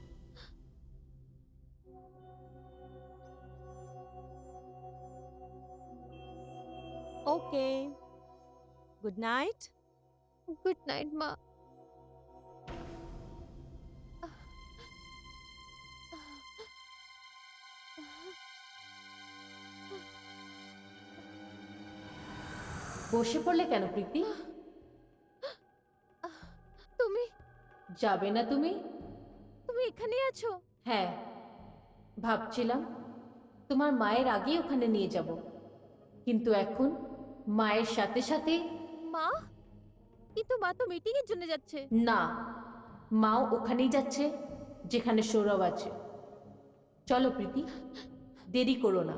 Okay, good night. Good night মা। বসে পড়লে কেন প্রীতি? তুমি যাবে না তুমি? তুমি এখানেই আছো? হ্যাঁ, ভাবছিলাম তোমার মায়ের আগেই ওখানে নিয়ে যাব, কিন্তু এখন মায়ের সাথে সাথে। মা, কিন্তু মা তো মিটিং এর জন্য যাচ্ছে। না, মাও ওখানেই যাচ্ছে যেখানে সৌরভ আছে। চলো প্রীতি, দেরি করো না।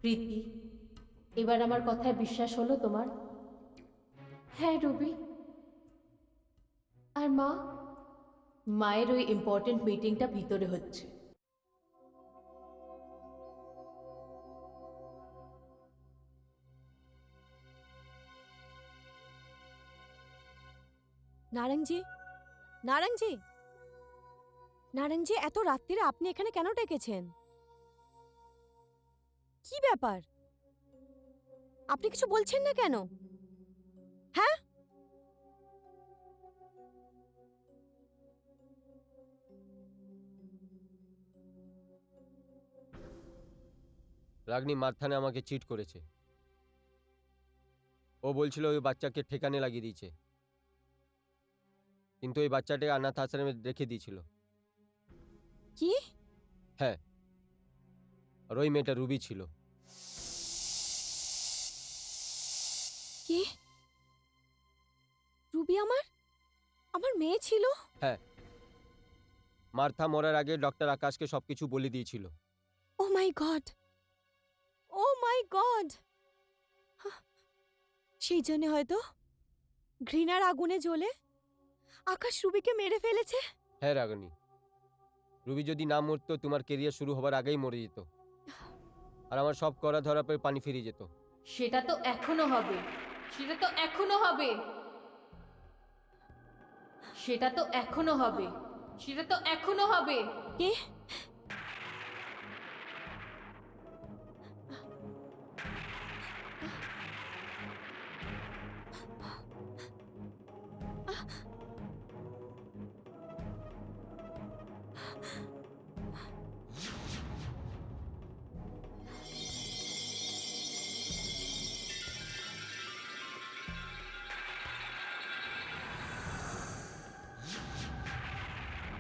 প্রীতি, এবার আমার কথায় বিশ্বাস হলো তোমার? হ্যাঁ রুবি। আর মা? মায়ের ওই ইম্পর্টেন্ট মিটিংটা ভিতরে হচ্ছে। নারায়ণজি, নারায়ণজি, নারায়ণজি, এত রাত্রিরে আপনি এখানে কেন ডেকেছেন? কি ব্যাপার? আপনি কিছু বলছেন না কেন? হ্যাঁ, রাগনি মারথানে আমাকে চিট করেছে। ও বলছিল ওই বাচ্চাকে ঠেকানে লাগিয়ে দিয়েছে, কিন্তু ওই বাচ্চাটাকে অনাথ আশ্রমে রেখে দিয়েছিল। কি? হ্যাঁ, আর ওই মেয়েটা রুবি ছিল। কি? রুবি আমার আমার মেয়ে ছিল? হ্যাঁ, মার্থা মরার আগে ডক্টর আকাশকে সবকিছু বলে দিয়েছিল। ও my god, oh my god! সেই জন্য হয়তো ঘৃণার আগুনে জ্বলে আকাশ রুবিকে মেরে ফেলেছে। হ্যাঁ রাগনি, রুবি যদি না মরতো তোমার কেরিয়ার শুরু হবার আগেই মরে যেত, আর আমার সব করা ধরা পরে পানি ফিরিয়ে যেত। সেটা তো এখনো হবে, সেটা তো এখনো হবে, সেটা তো এখনো হবে, সেটা তো এখনো হবে। কে?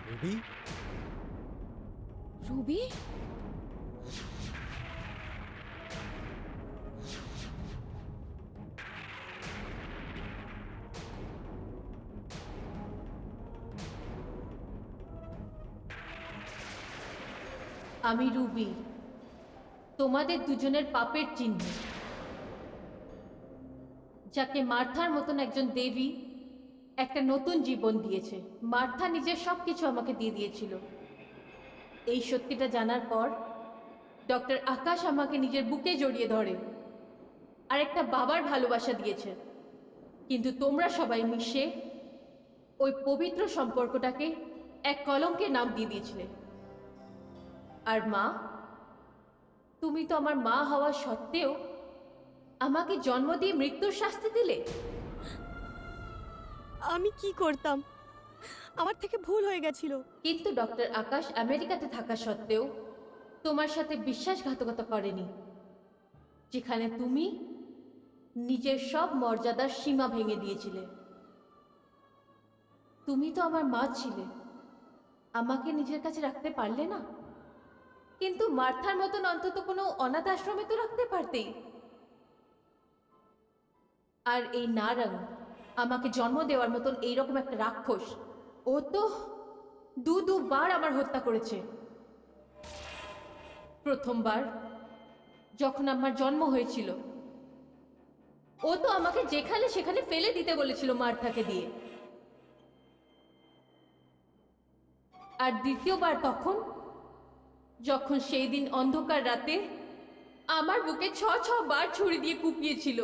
রুবি? রুবি? আমি রুবি, তোমাদের দুজনের পাপের চিহ্ন, যাকে মার্থার মতন একজন দেবী একটা নতুন জীবন দিয়েছে। মার্থা নিজের সবকিছু আমাকে দিয়ে দিয়েছিল। এই সত্যিটা জানার পর ডক্টর আকাশ আমাকে নিজের বুকে জড়িয়ে ধরে আর একটা বাবার ভালোবাসা দিয়েছে। কিন্তু তোমরা সবাই মিশে ওই পবিত্র সম্পর্কটাকে এক কলঙ্কের নাম দিয়ে দিয়েছিলে। আর মা, তুমি তো আমার মা হওয়া সত্ত্বেও আমাকে জন্ম দিয়ে মৃত্যুর শাস্তি দিলে। আমি কি করতাম? আমার থেকে ভুল হয়ে গেছিল। কিন্তু ডক্টর আকাশ আমেরিকাতে থাকা সত্ত্বেও তোমার সাথে বিশ্বাসঘাতকতা করেনি, যেখানে তুমি নিজের সব মর্যাদার সীমা ভেঙে দিয়েছিলে। তুমি তো আমার মা ছিলে, আমাকে নিজের কাছে রাখতে পারলে না, কিন্তু মার্থার মতন অন্তত কোনো অনাথ আশ্রমে তো রাখতে পারতেই। আর এই নারং আমাকে জন্ম দেওয়ার মতন এইরকম একটা রাক্ষস, ও তো দুবার আমার হত্যা করেছে। প্রথমবার যখন আমার জন্ম হয়েছিল, ও তো আমাকে যেখানে সেখানে ফেলে দিতে বলেছিল মার্থাকে দিয়ে। আর দ্বিতীয়বার তখন যখন সেই দিন অন্ধকার রাতে আমার বুকে 6 বার ছুরি দিয়ে কুপিয়েছিল।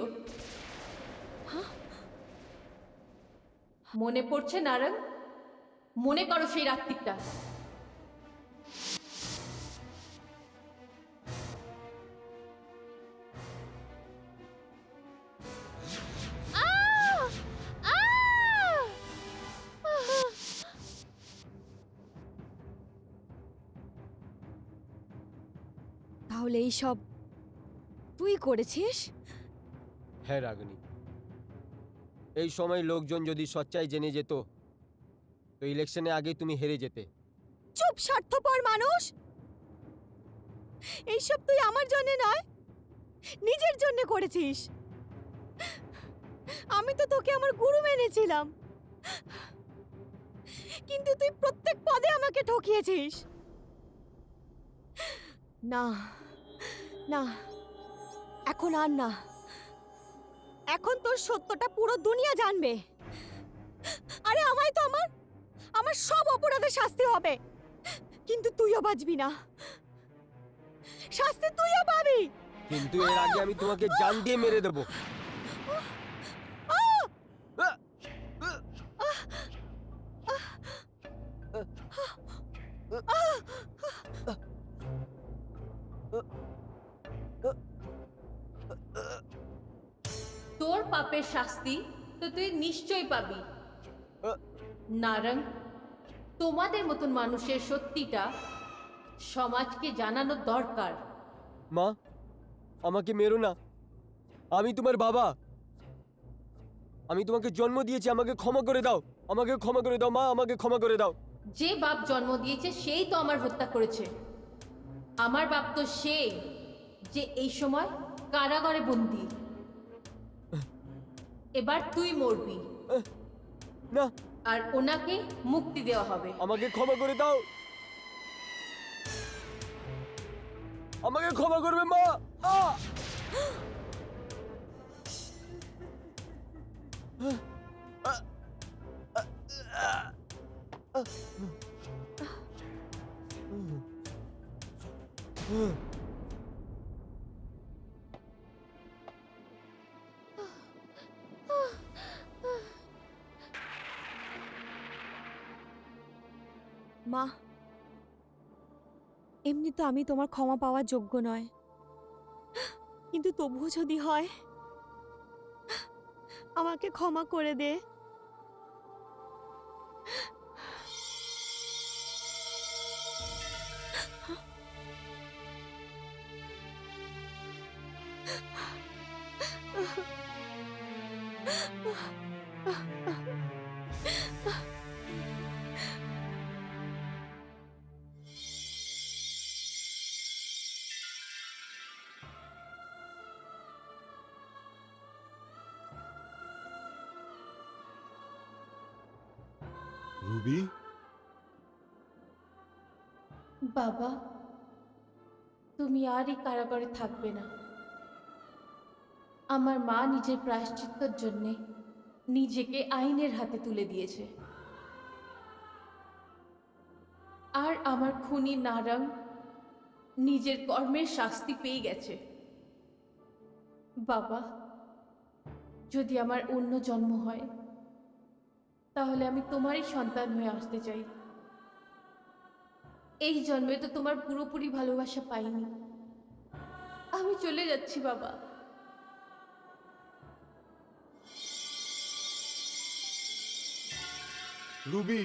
মনে পড়ছে নারায়ণ? মনে করো সেই রাত্রিটা। আহ! আহ! তাহলে এই সব তুই করেছিস? হ্যাঁ রাগনি, এই সময় লোকজন যদি সচ্চাই জেনে যেত তো ইলেকশনে আগে তুমি হেরে যেতে। চুপ, স্বার্থপর মানুষ! এইসব তুই আমার জন্য নয়, নিজের জন্য করেছিস। আমি তো তোকে আমার গুরু মেনেছিলাম, কিন্তু তুই প্রত্যেক পদে আমাকে ঠকিয়েছিস। না, না, এখন আর না। এখন তোর সত্যটা পুরো দুনিয়া জানবে। আরে আমায় তো আমার আমার সব অপরাধের শাস্তি হবে, কিন্তু তুইও বাঁচবি না। শাস্তি তুইও পাবি। কিন্তু এর আগে আমি তোমাকে জান দিয়ে মেরে দেবো। তোর পাপের শাস্তি তো তুই নিশ্চয়ই পাবি। নারং, তোমাদের মতন মানুষের সত্যিটা সমাজকে জানানো দরকার। মা, আমাকে মেরো না। আমি তোমার বাবা। আমি তোমাকে জন্ম দিয়েছি, আমাকে ক্ষমা করে দাও। আমাকে ক্ষমা করে দাও মা, আমাকে ক্ষমা করে দাও। যে বাপ জন্ম দিয়েছে সেই তো আমার হত্যা করেছে। আমার বাপ তো সেই যে এই সময় কারাগারে বন্দী। এবার তুই মরবি না, আর ওনাকে মুক্তি দেওয়া হবে। আমাকে ক্ষমা করে দাও। আমাকে ক্ষমা করবে মা। আহ! মা, এমনি তো আমি তোমার ক্ষমা পাওয়ার যোগ্য নয়, কিন্তু তবুও যদি হয় আমাকে ক্ষমা করে দে। রুবি, বাবা, তুমি আর এই কারাগারে থাকবে না। আমার মা নিজের প্রায়শ্চিত্তর জন্যে নিজেকে আইনের হাতে তুলে দিয়েছে, আর আমার খুনি নারং নিজের কর্মের শাস্তি পেয়ে গেছে। বাবা, যদি আমার অন্য জন্ম হয় তাহলে আমি তোমারই সন্তান হয়ে আসতে চাই। এই জন্মে তো তোমার পুরোপুরি ভালোবাসা পাইনি। আমি চলে যাচ্ছি বাবা। রুবি।